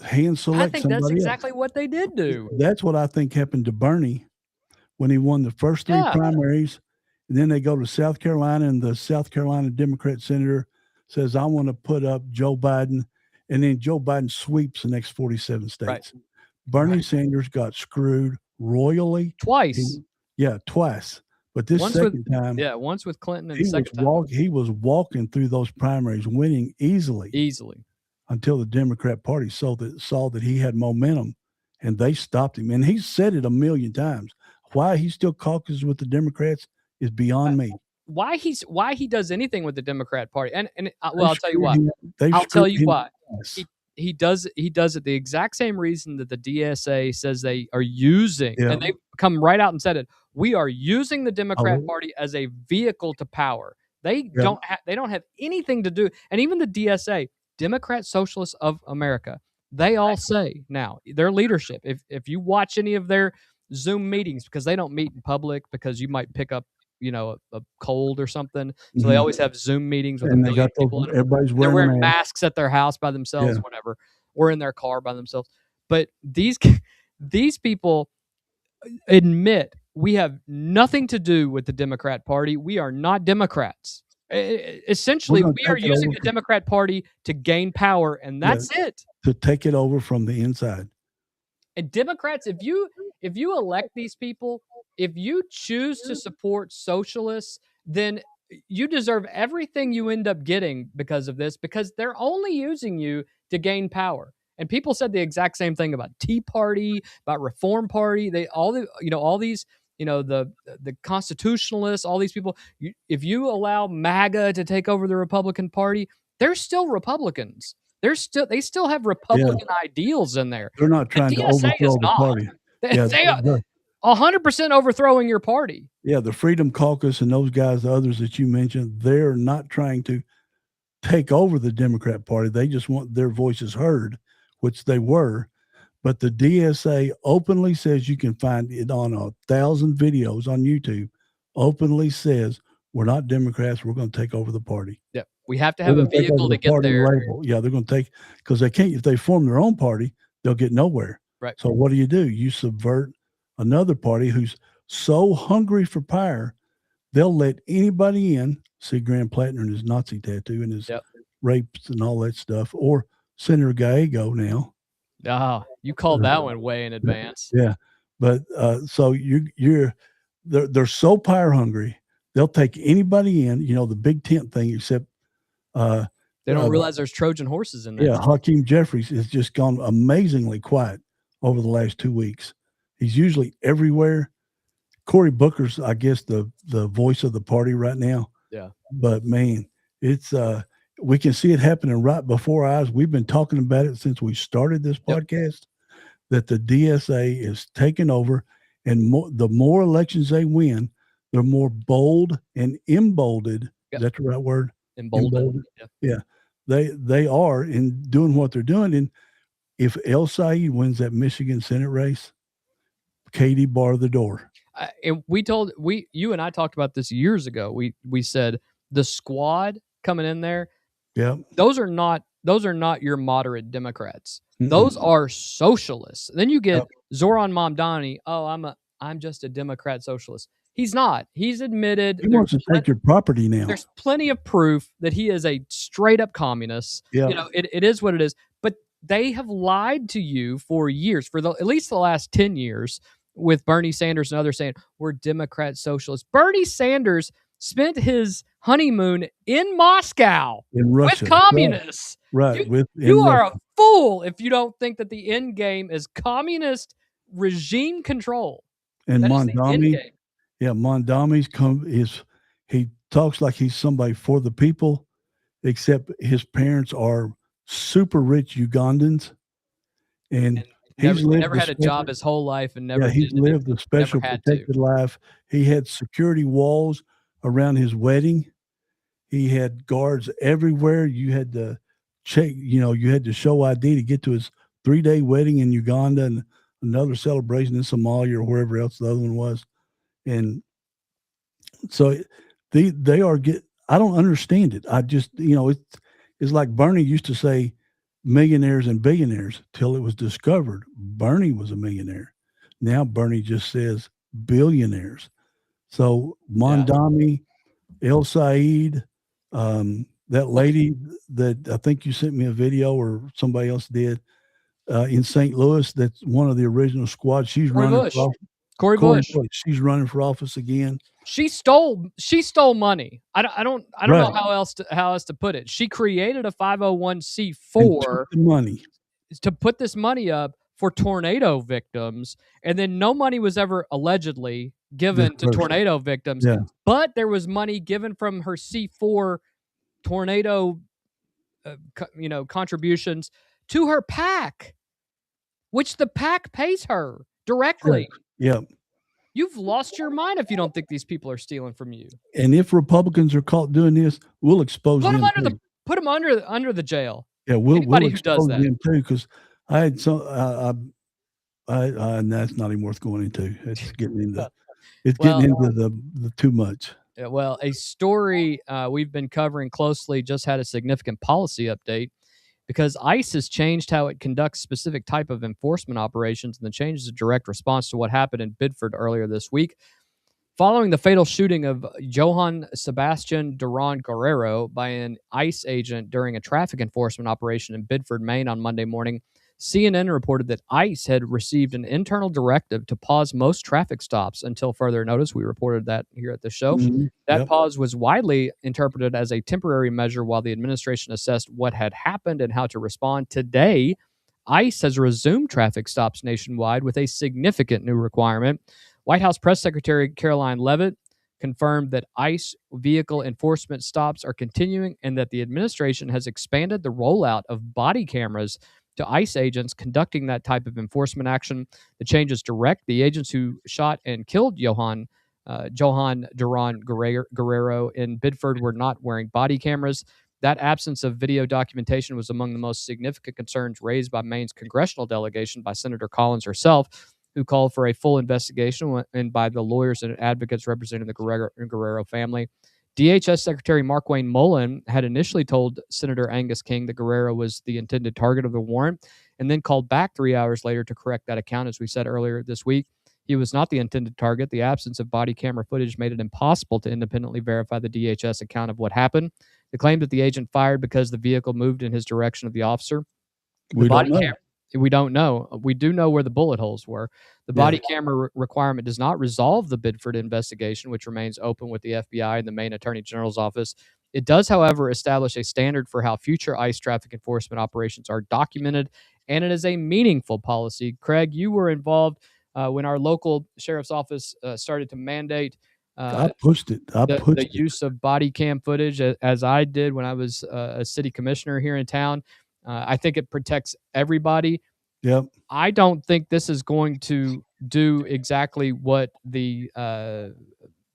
hand select. I think somebody that's exactly else. What they did do. That's what I think happened to Bernie when he won the first 3 primaries. And then they go to South Carolina, and the South Carolina Democrat senator says, I want to put up Joe Biden. And then Joe Biden sweeps the next 47 states. Right. Bernie Sanders got screwed royally. Twice. Twice. But this second time. Yeah, once with Clinton and the second time. He was walking through those primaries, winning easily. Until the Democrat Party saw that he had momentum, and they stopped him. And he's said it a million times. Why he still caucuses with the Democrats is beyond me. Why he does anything with the Democrat Party, I'll tell you why. I'll tell you why. He does it the exact same reason that the DSA says they are using, and they come right out and said it. We are using the Democrat Party as a vehicle to power. They don't have anything to do, and even the DSA, Democrat Socialists of America, they all say now, their leadership, if you watch any of their Zoom meetings, because they don't meet in public because you might pick up a cold or something. So they always have Zoom meetings with people. Everybody's wearing masks at their house by themselves, whatever, or in their car by themselves. But these people admit we have nothing to do with the Democrat Party. We are not Democrats. Essentially, we are using the Democrat Party to gain power, and that's it. To take it over from the inside. And Democrats, if you elect these people, if you choose to support socialists, then you deserve everything you end up getting because of this, because they're only using you to gain power. And people said the exact same thing about Tea Party, about Reform Party. All these, the constitutionalists, all these people. If you allow MAGA to take over the Republican Party, they're still Republicans. They still have Republican ideals in there. They're not trying to overthrow the party. They are 100% overthrowing your party. Yeah, the Freedom Caucus and those guys, the others that you mentioned, they're not trying to take over the Democrat Party. They just want their voices heard, which they were. But the DSA openly says, you can find it on 1,000 videos on YouTube, openly says, we're not Democrats, we're going to take over the party. Yeah, we have to have a vehicle to get there. Label. Yeah, they're going to take, because they can't, if they form their own party, they'll get nowhere. Right. So what do? You subvert another party who's so hungry for power, they'll let anybody in. See Graham Plattner and his Nazi tattoo and his rapes and all that stuff, or Senator Gallego now. Oh, you called that one way in advance. Yeah, but so they're so power hungry, they'll take anybody in. The big tent thing, except They don't realize there's Trojan horses in there. Yeah, Hakeem Jeffries has just gone amazingly quiet over the last 2 weeks. He's usually everywhere. Cory Booker's, I guess, the voice of the party right now. Yeah. But man, it's we can see it happening right before our eyes. We've been talking about it since we started this podcast, that the DSA is taking over, and the more elections they win, they're more bold and emboldened. Is that the right word? Emboldened. Yeah. They are in doing what they're doing. And if El Said wins that Michigan Senate race, Katie bar the door. And you and I talked about this years ago. We said the squad coming in there. Yeah. Those are not your moderate Democrats. Those are socialists. Then you get Zoran Mamdani. Oh, I'm just a Democrat socialist. He's not. He's admitted he wants to take your property now. There's plenty of proof that he is a straight up communist. Yeah. You know, it is what it is. But they have lied to you for years, for at least the last 10 years, with Bernie Sanders and others saying we're Democrat socialists. Bernie Sanders spent his honeymoon in Moscow in Russia with communists. Right. You are a fool if you don't think that the end game is communist regime control. And Mamdani, Mamdani's he talks like he's somebody for the people, except his parents are super rich Ugandans, and he's never had a job his whole life, and he's lived a special protected life. He had security walls around his wedding. He had guards everywhere. You had to check, you had to show ID to get to his 3-day wedding in Uganda and another celebration in Somalia or wherever else the other one was. And so they are I don't understand it. I just, it's like Bernie used to say millionaires and billionaires till it was discovered Bernie was a millionaire. Now Bernie just says billionaires. So Mamdani, El Said, that lady that I think you sent me a video or somebody else did in St. Louis, that's one of the original squad. She's running for office. Corey Bush. She's running for office again. She stole money. I don't know how else to put it. She created a 501c4 money to put this money up for tornado victims, and then no money was ever allegedly given to tornado victims. Yeah. But there was money given from her C4 tornado contributions to her PAC, which the PAC pays her directly. Yeah. You've lost your mind if you don't think these people are stealing from you. And if Republicans are caught doing this, we'll expose them. Put them under the jail. Yeah, we'll does expose that. them too, because I had some. And that's not even worth going into. It's getting into the too much. Yeah, well, a story we've been covering closely just had a significant policy update, because ICE has changed how it conducts specific type of enforcement operations, and the change is a direct response to what happened in Biddeford earlier this week. Following the fatal shooting of Johann Sebastian Duran Guerrero by an ICE agent during a traffic enforcement operation in Biddeford, Maine on Monday morning, CNN reported that ICE had received an internal directive to pause most traffic stops until further notice. We reported that here at the show. Mm-hmm. That pause was widely interpreted as a temporary measure while the administration assessed what had happened and how to respond. Today, ICE has resumed traffic stops nationwide with a significant new requirement. White House Press Secretary Caroline Leavitt confirmed that ICE vehicle enforcement stops are continuing and that the administration has expanded the rollout of body cameras to ICE agents conducting that type of enforcement action. The change is direct. The agents who shot and killed Johann Duran Guerrero in Biddeford were not wearing body cameras. That absence of video documentation was among the most significant concerns raised by Maine's congressional delegation by Senator Collins herself, who called for a full investigation, and by the lawyers and advocates representing the Guerrero family. DHS Secretary Markwayne Mullen had initially told Senator Angus King that Guerrero was the intended target of the warrant, and then called back 3 hours later to correct that account. As we said earlier this week, he was not the intended target. The absence of body camera footage made it impossible to independently verify the DHS account of what happened. The claim that the agent fired because the vehicle moved in his direction of the officer. We don't know. We do know where the bullet holes were. The body camera requirement does not resolve the Biddeford investigation, which remains open with the FBI and the Maine Attorney General's office It does, however, establish a standard for how future ICE traffic enforcement operations are documented, and it is a meaningful policy. Craig, you were involved when our local sheriff's office started to mandate I pushed it. I pushed the it. use of body cam footage, as I did when I was a city commissioner here in town. I think it protects everybody. Yep. I don't think this is going to do exactly what the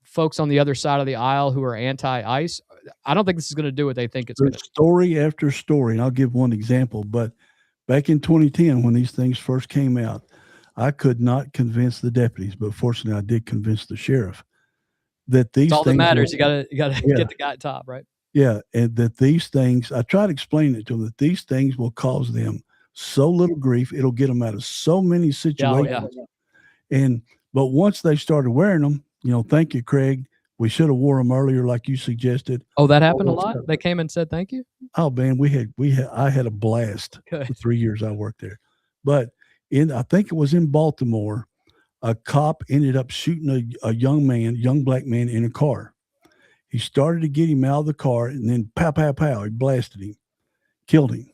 folks on the other side of the aisle who are anti-ICE, I don't think this is going to do what they think it's going to do. Story after story, and I'll give one example, but back in 2010, when these things first came out, I could not convince the deputies, but fortunately I did convince the sheriff that these It's all that things matters. You gotta get the guy at top, right? Yeah, and that these things, I try to explain it to them, that these things will cause them so little grief, it'll get them out of so many situations. But once they started wearing them, thank you, Craig. We should have wore them earlier, like you suggested. Oh, that happened a lot? They came and said thank you? Oh, man, I had a blast the 3 years I worked there. But I think it was in Baltimore, a cop ended up shooting a young black man in a car. He started to get him out of the car, and then pow, pow, pow, he blasted him, killed him.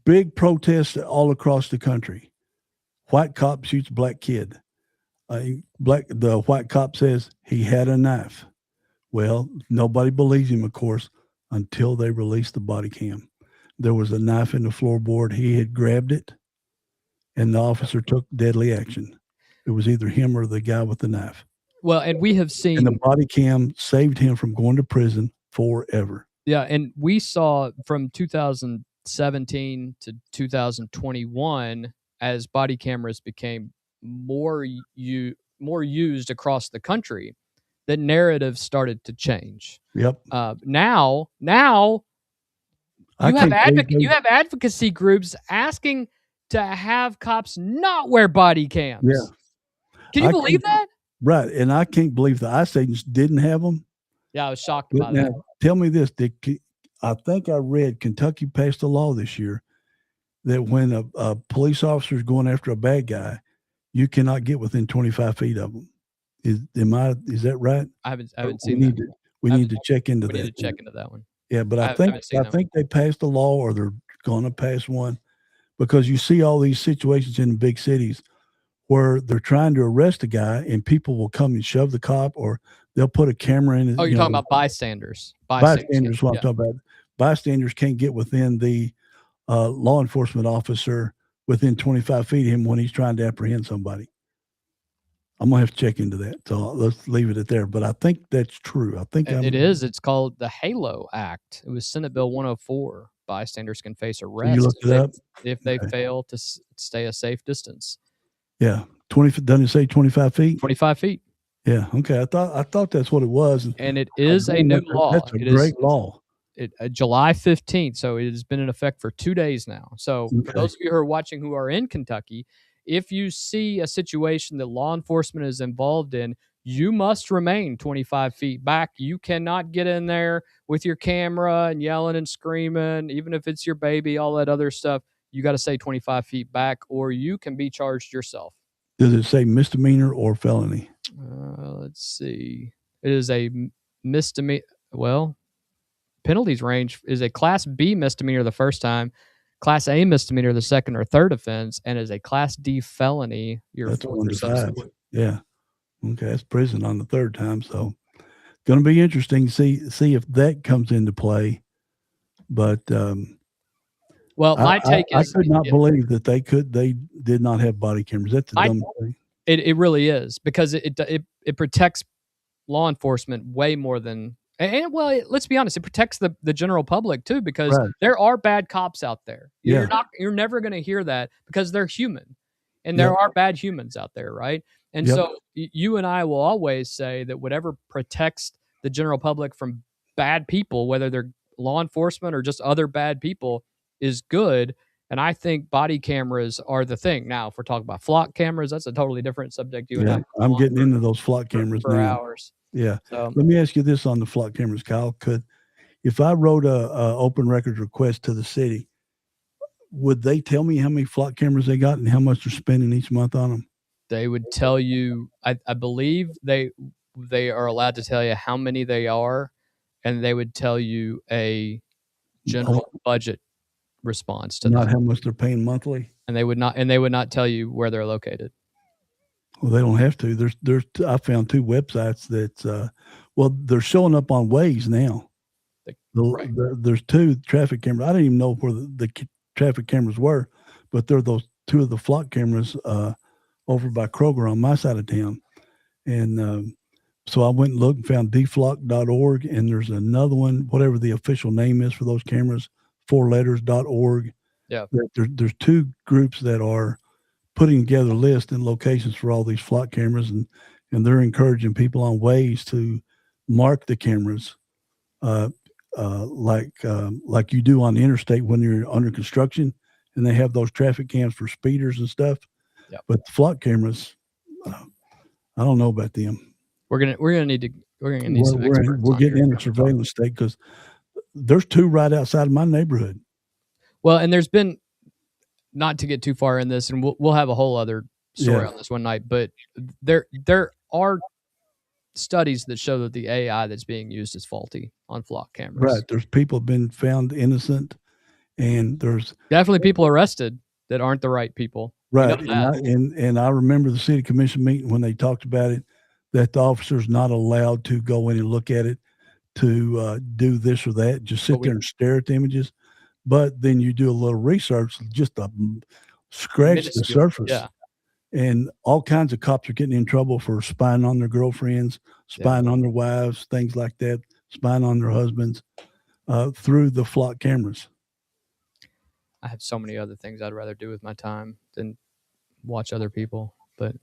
Big protests all across the country. White cop shoots black kid. The white cop says he had a knife. Well, nobody believes him, of course, until they release the body cam. There was a knife in the floorboard. He had grabbed it, and the officer took deadly action. It was either him or the guy with the knife. Well, and we have seen... And the body cam saved him from going to prison forever. Yeah, and we saw from 2017 to 2021, as body cameras became more used across the country, that narrative started to change. Yep. Now you have advocacy groups asking to have cops not wear body cams. Yeah. Can you believe that? Right, and I can't believe the ICE agents didn't have them. Yeah, I was shocked about that. Tell me this, I think I read Kentucky passed a law this year that when a police officer is going after a bad guy, you cannot get within 25 feet of them. Is that right? I haven't seen that. We need to check into that. We need to check into that one. Yeah, but I think they passed a law, or they're going to pass one, because you see all these situations in the big cities where they're trying to arrest a guy and people will come and shove the cop, or they'll put a camera in. Oh, you're talking about bystanders. Bystanders, what I'm talking about. Bystanders can't get within the law enforcement officer within 25 feet of him when he's trying to apprehend somebody. I'm going to have to check into that. So let's leave it at there. But I think that's true. I think it is. It's called the HALO Act. It was Senate Bill 104. Bystanders can face arrest if they fail to stay a safe distance. Yeah. Doesn't it say 25 feet? 25 feet. Yeah. Okay. I thought that's what it was. And it is a new law. That's a great law. July 15th. So it has been in effect for 2 days now. So for those of you who are watching who are in Kentucky, if you see a situation that law enforcement is involved in, you must remain 25 feet back. You cannot get in there with your camera and yelling and screaming, even if it's your baby, all that other stuff. You got to stay 25 feet back, or you can be charged yourself. Does it say misdemeanor or felony? Let's see. It is a misdemeanor. Well, penalties range is a Class B misdemeanor the first time, Class A misdemeanor the second or third offense, and is a Class D felony your fourth or subsequent. Yeah. Okay, that's prison on the third time. So it's going to be interesting to see if that comes into play. But well, my take is I could not believe that they did not have body cameras. That's a dumb thing. It really is, because it protects law enforcement way more than. And well, let's be honest, it protects the general public too, because there are bad cops out there. You're never going to hear that, because they're human, and there are bad humans out there, right? And so you and I will always say that whatever protects the general public from bad people, whether they're law enforcement or just other bad people, is good. And I think body cameras are the thing. Now, if we're talking about flock cameras, that's a totally different subject. I'm getting into those flock cameras for now. hours. Yeah. So, let me ask you this on the flock cameras, Kyle. If I wrote a open records request to the city, would they tell me how many flock cameras they got and how much they're spending each month on them? They would tell you. I believe they are allowed to tell you how many they are, and they would tell you a general budget response to Not that, how much they're paying monthly. and they would not tell you where they're located. Well, they don't have to. I found 2 websites that, they're showing up on Waze now. Right. There's 2 traffic cameras. I didn't even know where the traffic cameras were, but they're those 2 of the flock cameras over by Kroger on my side of town. And so I went and looked and found dflock.org, and there's another one, whatever the official name is for those cameras, 4 letters.org. Yeah. There's 2 groups that are putting together lists and locations for all these flock cameras, and they're encouraging people on Waze to mark the cameras like you do on the interstate when you're under construction, and they have those traffic cams for speeders and stuff. Yep. But the flock cameras, I don't know about them. We're gonna need some We're experts getting in a surveillance state because there's 2 right outside of my neighborhood. Well, and there's been, not to get too far in this, and we'll have a whole other story on this one night, but there are studies that show that the AI that's being used is faulty on flock cameras. Right. There's people been found innocent, and there's definitely people arrested that aren't the right people. right. You know that. And I remember the city commission meeting when they talked about it, that the officer's not allowed to go in and look at it to do this or that, just sit there and stare at the images. But then you do a little research, just to scratch the surface. Yeah. And all kinds of cops are getting in trouble for spying on their girlfriends, spying on their wives, things like that, spying on their husbands through the flock cameras. I have so many other things I'd rather do with my time than watch other people. But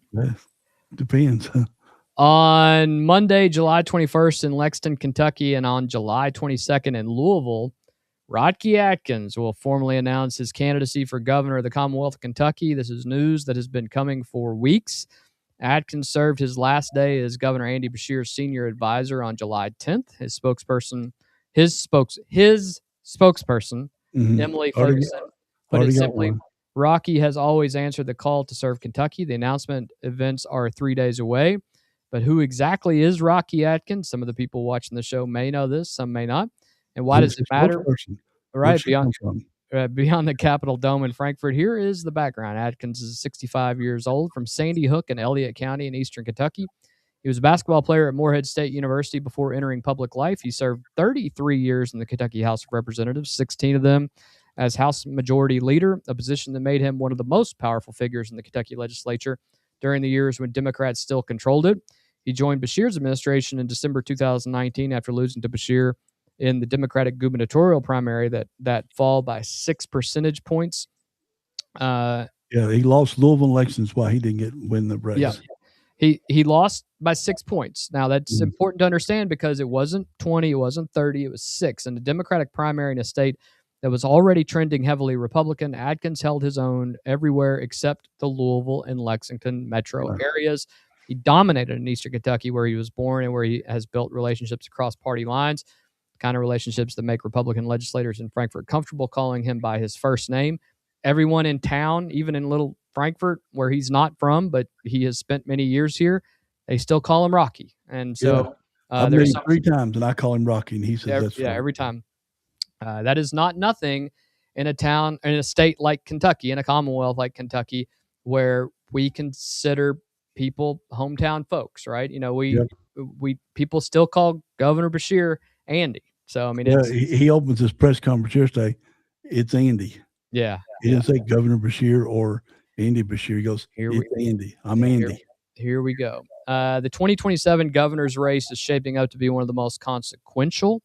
depends. On Monday, July 21st in Lexington, Kentucky, and on July 22nd in Louisville, Rodkey Atkins will formally announce his candidacy for governor of the Commonwealth of Kentucky. This is news that has been coming for weeks. Atkins served his last day as Governor Andy Beshear's senior advisor on July 10th. His spokesperson, Emily Ferguson, put it simply, Rocky has always answered the call to serve Kentucky. The announcement events are 3 days away. But who exactly is Rocky Atkins? Some of the people watching the show may know this, some may not. And why does it matter? Right, beyond the Capitol Dome in Frankfort, here is the background. Atkins is 65 years old, from Sandy Hook in Elliott County in eastern Kentucky. He was a basketball player at Morehead State University before entering public life. He served 33 years in the Kentucky House of Representatives, 16 of them as House Majority Leader, a position that made him one of the most powerful figures in the Kentucky legislature during the years when Democrats still controlled it. He joined Beshear's administration in December 2019 after losing to Beshear in the Democratic gubernatorial primary that fall by 6 percentage points. He lost Louisville and Lexington. Why he didn't win the race. Yeah, he lost by 6 points. Now that's important to understand because it wasn't 20, it wasn't 30, it was 6. In the Democratic primary in a state that was already trending heavily Republican, Atkins held his own everywhere except the Louisville and Lexington metro areas. He dominated in eastern Kentucky, where he was born and where he has built relationships across party lines, the kind of relationships that make Republican legislators in Frankfort comfortable calling him by his first name. Everyone in town, even in little Frankfort, where he's not from, but he has spent many years here, they still call him Rocky. And so I've met him 3 times, and I call him Rocky, and he says that's fine. every time. That is not nothing in a state like Kentucky, in a Commonwealth like Kentucky, where we consider people hometown folks, right? You know, people still call Governor Beshear Andy. So I mean, he opens his press conference yesterday. It's Andy. Yeah, he didn't say Governor Beshear or Andy Beshear. He goes, "It's Andy. I'm Andy." Here we go. The 2027 governor's race is shaping up to be one of the most consequential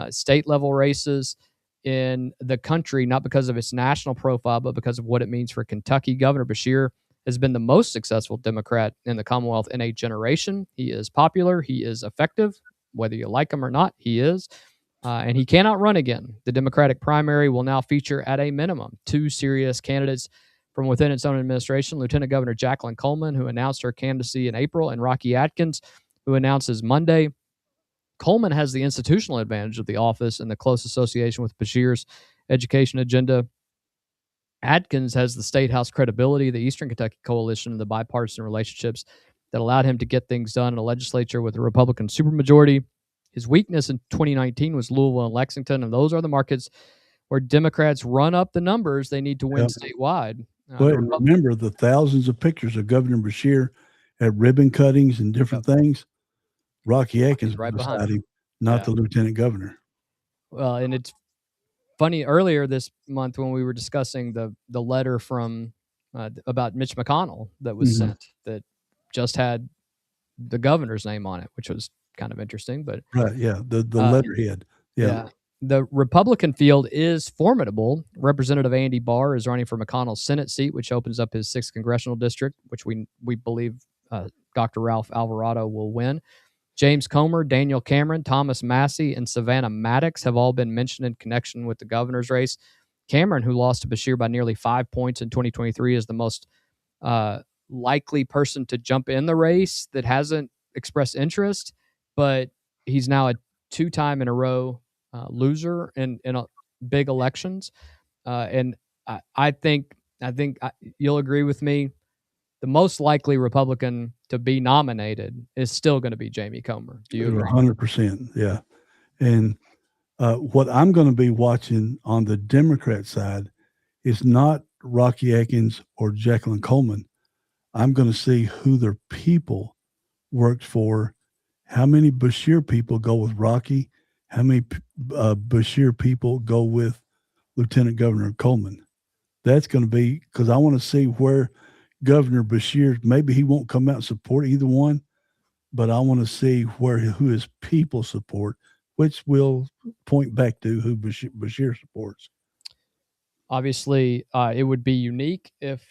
state level races in the country, not because of its national profile, but because of what it means for Kentucky. Governor Beshear has been the most successful Democrat in the Commonwealth in a generation. He is popular. He is effective. Whether you like him or not, he is. And he cannot run again. The Democratic primary will now feature, at a minimum, 2 serious candidates from within its own administration. Lieutenant Governor Jacqueline Coleman, who announced her candidacy in April, and Rocky Atkins, who announces Monday. Coleman has the institutional advantage of the office and the close association with Beshear's education agenda. Atkins has the State House credibility, the Eastern Kentucky coalition, and the bipartisan relationships that allowed him to get things done in a legislature with a Republican supermajority. His weakness in 2019 was Louisville and Lexington, and those are the markets where Democrats run up the numbers they need to win statewide. But remember the thousands of pictures of Governor Beshear at ribbon cuttings and different things. Rocky Atkins right was behind beside him, not the lieutenant governor. Well, and it's funny, earlier this month when we were discussing the letter from about Mitch McConnell that was sent that just had the governor's name on it, which was kind of interesting. But right, the letterhead. Yeah. The Republican field is formidable. Representative Andy Barr is running for McConnell's Senate seat, which opens up his 6th congressional district, which we believe Dr. Ralph Alvarado will win. James Comer, Daniel Cameron, Thomas Massey, and Savannah Maddox have all been mentioned in connection with the governor's race. Cameron, who lost to Beshear by nearly 5 points in 2023, is the most likely person to jump in the race that hasn't expressed interest, but he's now a 2-time in a row loser in big elections. And I think you'll agree with me. The most likely Republican to be nominated is still going to be Jamie Comer. Do you agree? 100%. Yeah. And what I'm going to be watching on the Democrat side is not Rocky Atkins or Jacqueline Coleman. I'm going to see who their people works for, how many Beshear people go with Rocky, how many Beshear people go with Lieutenant Governor Coleman. That's going to be, because I want to see where Governor Beshear, maybe he won't come out and support either one, but I want to see who his people support, which will point back to who Beshear supports. Obviously, it would be unique if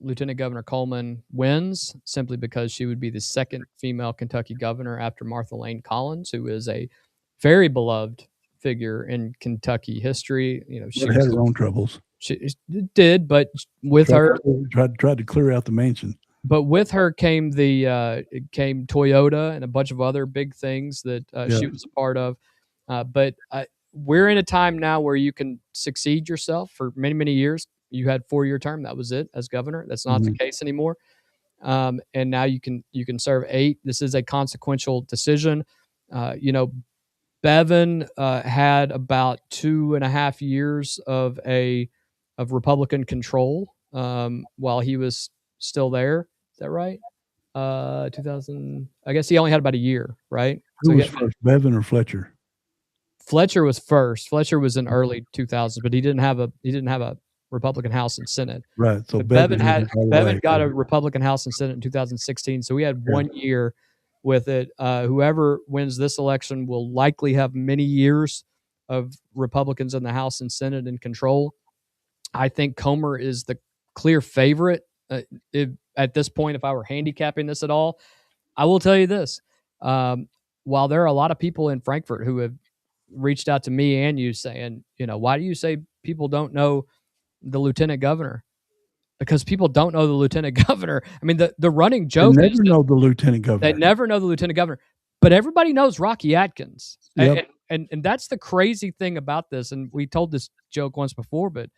Lieutenant Governor Coleman wins, simply because she would be the 2nd female Kentucky governor after Martha Lane Collins, who is a very beloved figure in Kentucky history. She had her own troubles. She did, but with her tried to clear out the mansion. But with her came came Toyota and a bunch of other big things that she was a part of. But we're in a time now where you can succeed yourself for many, many years. You had 4-year term. That was it as governor. That's not the case anymore. And now you can serve 8. This is a consequential decision. Bevin had about 2.5 years of Republican control while he was still there. Is that right? 2000. I guess he only had about a year, right? Who was first, Bevin or Fletcher? Fletcher was first. Fletcher was in early 2000s, but he didn't have a Republican House and Senate. Right. So Bevin got a Republican House and Senate in 2016. So we had 1 year with it. Whoever wins this election will likely have many years of Republicans in the House and Senate in control. I think Comer is the clear favorite. At this point, if I were handicapping this at all, I will tell you this. While there are a lot of people in Frankfurt who have reached out to me and you saying, why do you say people don't know the lieutenant governor? Because people don't know the lieutenant governor. I mean, the running joke is they never know the lieutenant governor. They never know the lieutenant governor, but everybody knows Rocky Atkins. Yep. And that's the crazy thing about this. And we told this joke once before, but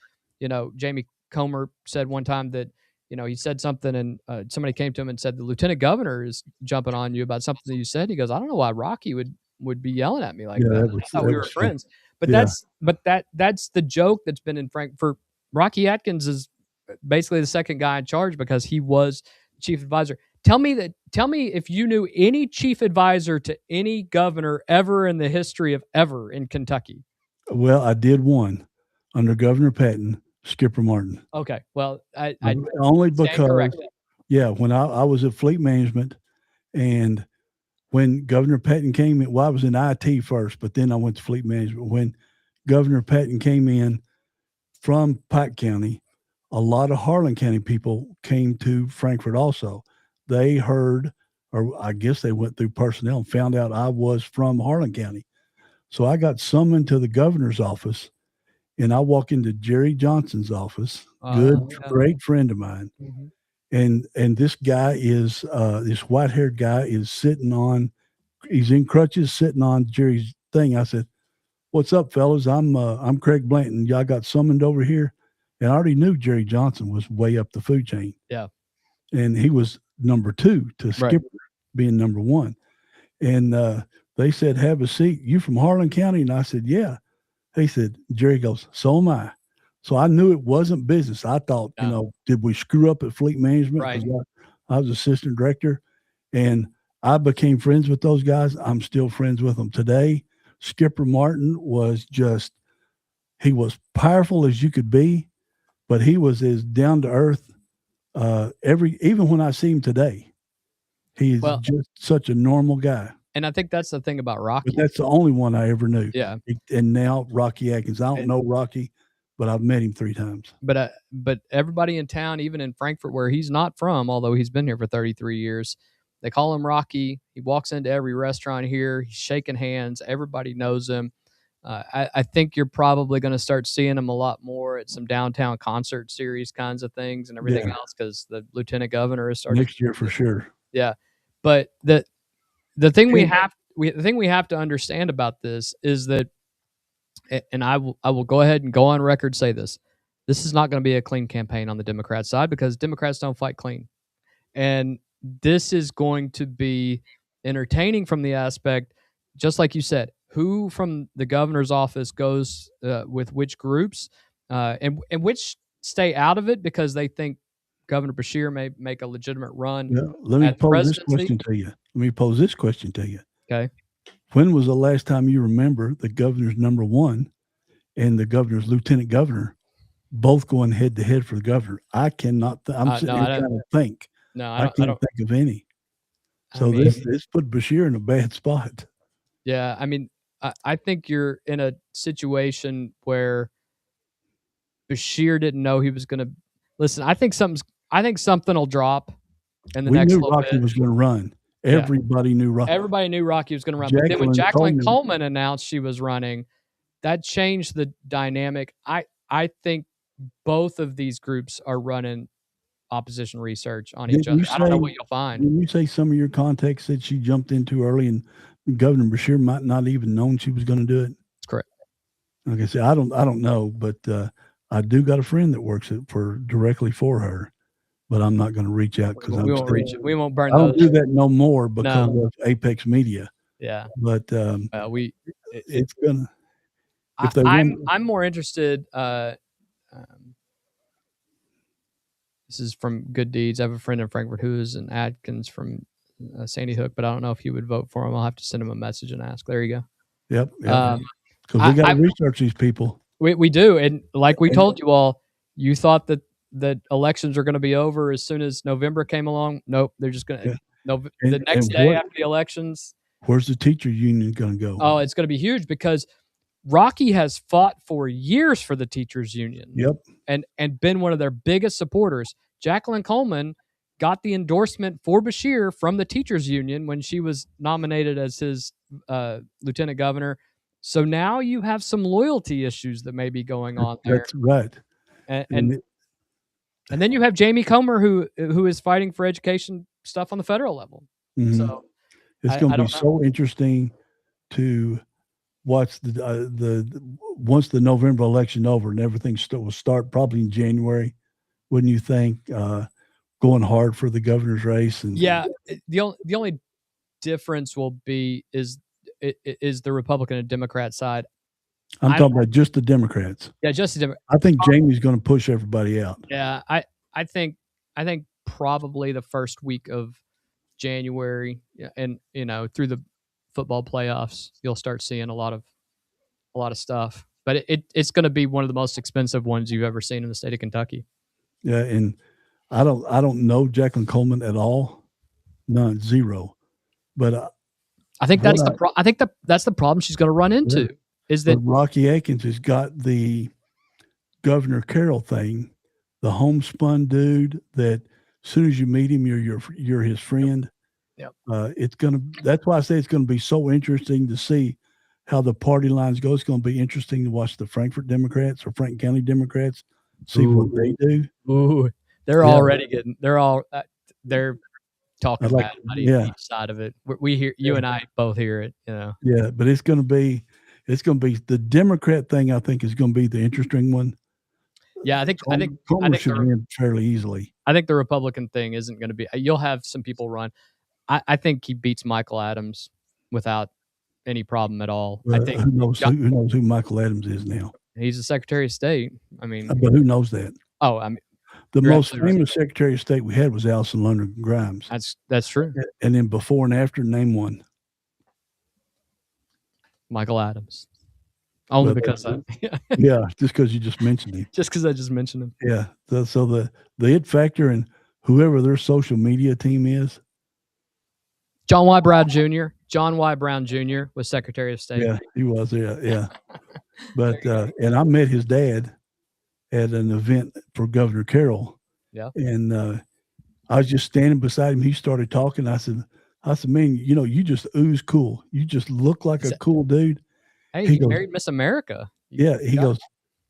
Jamie Comer said one time that he said something and somebody came to him and said the lieutenant governor is jumping on you about something that you said. He goes, I don't know why Rocky would be yelling at me like that. I thought we were friends. But that's the joke that's been in Frankfurt. Rocky Atkins is basically the second guy in charge because he was chief advisor. Tell me if you knew any chief advisor to any governor ever in the history of ever in Kentucky. Well, I did one under Governor Patton, Skipper Martin. Okay. Well, I only because, when I was at Fleet Management, and when Governor Patton came in, I was in IT first, but then I went to Fleet Management. When Governor Patton came in from Pike County, a lot of Harlan County people came to Frankfurt also. They heard, or I guess they went through personnel and found out I was from Harlan County. So I got summoned to the governor's office, and I walk into Jerry Johnson's office, great friend of mine. Mm-hmm. And this guy is, this white-haired guy is he's in crutches sitting on Jerry's thing. I said, "What's up, fellas? I'm Craig Blanton. Y'all got summoned over here." And I already knew Jerry Johnson was way up the food chain. Yeah. And he was number 2 to Skipper being number 1. And They said, have a seat. You from Harlan County? And I said, yeah. He said, Jerry goes, so am I. So I knew it wasn't business. I thought, did we screw up at Fleet Management? Right. I was assistant director, and I became friends with those guys. I'm still friends with them today. Skipper Martin was he was powerful as you could be, but he was as down to earth. Even when I see him today, he's just such a normal guy. And I think that's the thing about Rocky. But that's the only one I ever knew. Yeah. And now Rocky Atkins. I don't know Rocky, but I've met him 3 times. But everybody in town, even in Frankfurt, where he's not from, although he's been here for 33 years, they call him Rocky. He walks into every restaurant here. He's shaking hands. Everybody knows him. I think you're probably going to start seeing him a lot more at some downtown concert series kinds of things and everything else, because the lieutenant governor is starting next year for sure. Yeah, but the thing we have to understand about this is that, and I will go ahead and go on record say this is not going to be a clean campaign on the Democrat side, because Democrats don't fight clean, and this is going to be entertaining from the aspect, just like you said, who from the governor's office goes with which groups, and which stay out of it because they think Governor Beshear may make a legitimate run. Yeah, let me pose this question to you. Okay. When was the last time you remember the governor's number 1 and the governor's lieutenant governor both going head to head for the governor? I cannot. I'm sitting here trying to think. No, I can't think of any. So this put Beshear in a bad spot. Yeah, I mean, I think you're in a situation where Beshear didn't know he was going to listen. I think something will drop in the next little bit. Rocky was going to run. Everybody knew Rocky. Everybody knew Rocky was going to run. But then when Jacqueline Coleman announced she was running, that changed the dynamic. I think both of these groups are running opposition research on each other. I don't know what you'll find. Did you say some of your contacts said she jumped in too early and Governor Beshear might not even known she was going to do it? That's correct. Like I said, I don't know, but I do got a friend that works directly for her, but I'm not going to reach out because we won't burn. I don't do that no more because of Apex Media. Yeah, but it's gonna. I'm more interested. This is from Good Deeds. I have a friend in Frankfurt who is an Adkins from Sandy Hook, but I don't know if you would vote for him. I'll have to send him a message and ask. There you go. Yep. Because we got to research these people. We do, and like we told you all, you thought that elections are going to be over as soon as November came along. Nope, they're just going to. The next day after the elections. Where's the teacher union going to go? Oh, it's going to be huge because Rocky has fought for years for the teachers union. Yep. And been one of their biggest supporters. Jacqueline Coleman got the endorsement for Beshear from the teachers union when she was nominated as his lieutenant governor. So now you have some loyalty issues that may be going on there. That's right. And then you have Jamie Comer who is fighting for education stuff on the federal level. Mm-hmm. So it's going to be so interesting to watch once the November election over and everything will start probably in January. Wouldn't you think? Going hard for the governor's race, and the only difference will be is the Republican and Democrat side. I'm talking about just the Democrats. Yeah, just the Democrats. I think Jamie's going to push everybody out. Yeah, I think probably the first week of January, and through the football playoffs, you'll start seeing a lot of stuff. But it's going to be one of the most expensive ones you've ever seen in the state of Kentucky. Yeah, and I don't know Jacqueline Coleman at all, none, zero. But I think that's that's the problem she's going to run into. Yeah. Is that Rocky Atkins has got the Governor Carroll thing, the homespun dude that as soon as you meet him, you're his friend. Yep. That's why I say it's going to be so interesting to see how the party lines go. It's going to be interesting to watch the Frankfurt Democrats or Franklin County Democrats see what they do. Ooh, they're talking bad about each side of it. We hear you and I both hear it. Yeah, but it's going to be the Democrat thing. I think is going to be the interesting one. Yeah, I think should win fairly easily. I think the Republican thing isn't going to be. You'll have some people run. I think he beats Michael Adams without any problem at all. I think who knows who Michael Adams is now? he's the Secretary of State. I mean, But who knows that? oh, I mean, The you're most absolutely famous Secretary of State we had was Allison Lundgren Grimes. that's true. And then before and after, name one. Michael Adams. Only because Yeah, just because you just mentioned him. just because I just mentioned him. Yeah. So the it factor and whoever their social media team is. John Y. Brown Jr. John Y. Brown Jr. was Secretary of State. Yeah, he was. Yeah. But and I met his dad at an event for Governor Carroll. Yeah. And I was just standing beside him. He started talking. I said, man, you just ooze cool. You just look like a cool dude. Hey, He you goes, married Miss America. Yeah. He goes,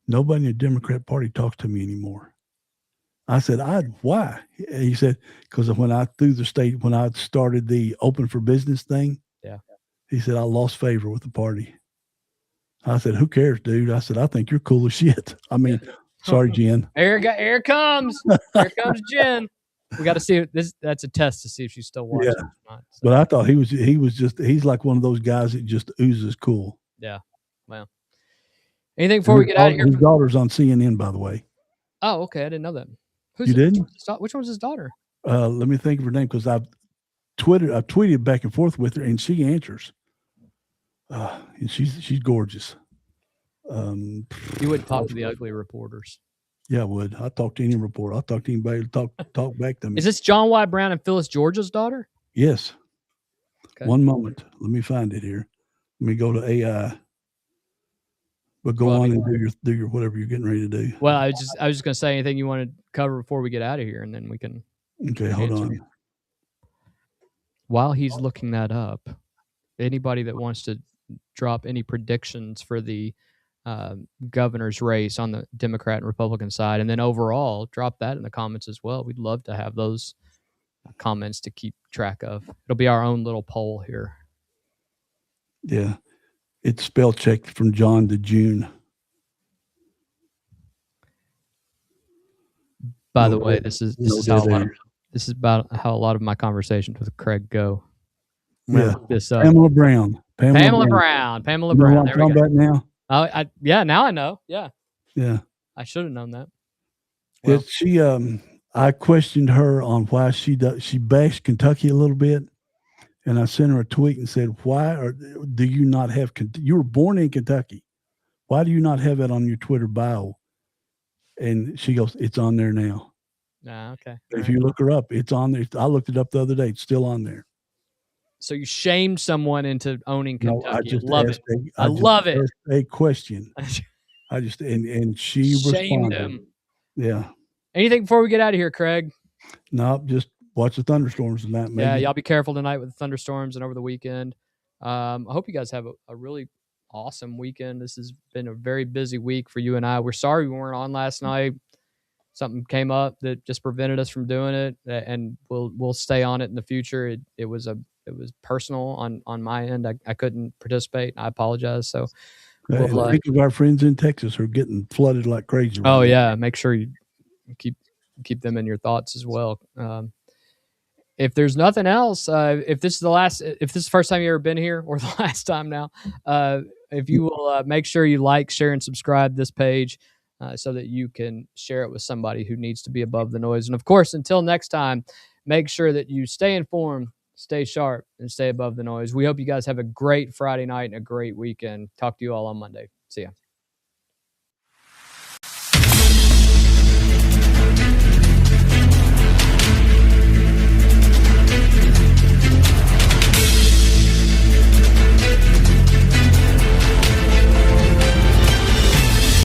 nobody in the Democrat Party talks to me anymore. I said, why? He said, because when I started the open for business thing, he said, I lost favor with the party. I said, who cares, dude? I said, I think you're cool as shit. I mean, sorry, Jen. Here comes. Here comes Jen. We got to see this. That's a test to see if she's still watching. Yeah. Or not, so. But I thought he's like one of those guys that just oozes cool. Yeah. Well, anything before we get out of here? His daughter's on CNN, by the way. Oh, okay. I didn't know that. You didn't? Which one's his daughter? Let me think of her name because I've tweeted back and forth with her and she answers. And she's gorgeous. You wouldn't talk to the ugly reporters. Yeah, I would. I'll talk to any reporter. I'll talk to anybody who talk back to me. Is this John Y. Brown and Phyllis Georgia's daughter? Yes. Okay. One moment. Let me find it here. Let me go to AI. But go on and do your whatever you're getting ready to do. Well, I was just going to say anything you want to cover before we get out of here, and then we can. Okay, hold on. While he's looking that up, anybody that wants to drop any predictions for the governor's race on the Democrat and Republican side, and then overall, drop that in the comments as well. We'd love to have those comments to keep track of. It'll be our own little poll here. Yeah. It's spell checked from John to June. By the way, this is about how a lot of my conversations with Craig go. Yeah. This Pamela Brown. Pamela Brown. You know what I'm talking about now? Yeah, now I know. Yeah. Yeah. I should have known that. Well, I questioned her on why she bashed Kentucky a little bit. And I sent her a tweet and said, do you not have, you were born in Kentucky. Why do you not have that on your Twitter bio? And she goes, it's on there now. Okay. If you look her up, it's on there. I looked it up the other day. It's still on there. So you shamed someone into owning Kentucky. No, I just love it. I love it. A question. I just, and she shamed responded. him. Yeah. Anything before we get out of here, Craig? No, just watch the thunderstorms and that. Maybe. Yeah, y'all be careful tonight with the thunderstorms and over the weekend. I hope you guys have a really awesome weekend. This has been a very busy week for you and I. We're sorry we weren't on last night. Something came up that just prevented us from doing it, and we'll stay on it in the future. It was personal on my end. I couldn't participate. I apologize. So think of our friends in Texas who are getting flooded like crazy. Oh yeah, make sure you keep them in your thoughts as well. If there's nothing else, if this is the first time you've ever been here or the last time now, if you will make sure you like, share, and subscribe this page so that you can share it with somebody who needs to be above the noise. And of course, until next time, make sure that you stay informed, stay sharp, and stay above the noise. We hope you guys have a great Friday night and a great weekend. Talk to you all on Monday. See ya.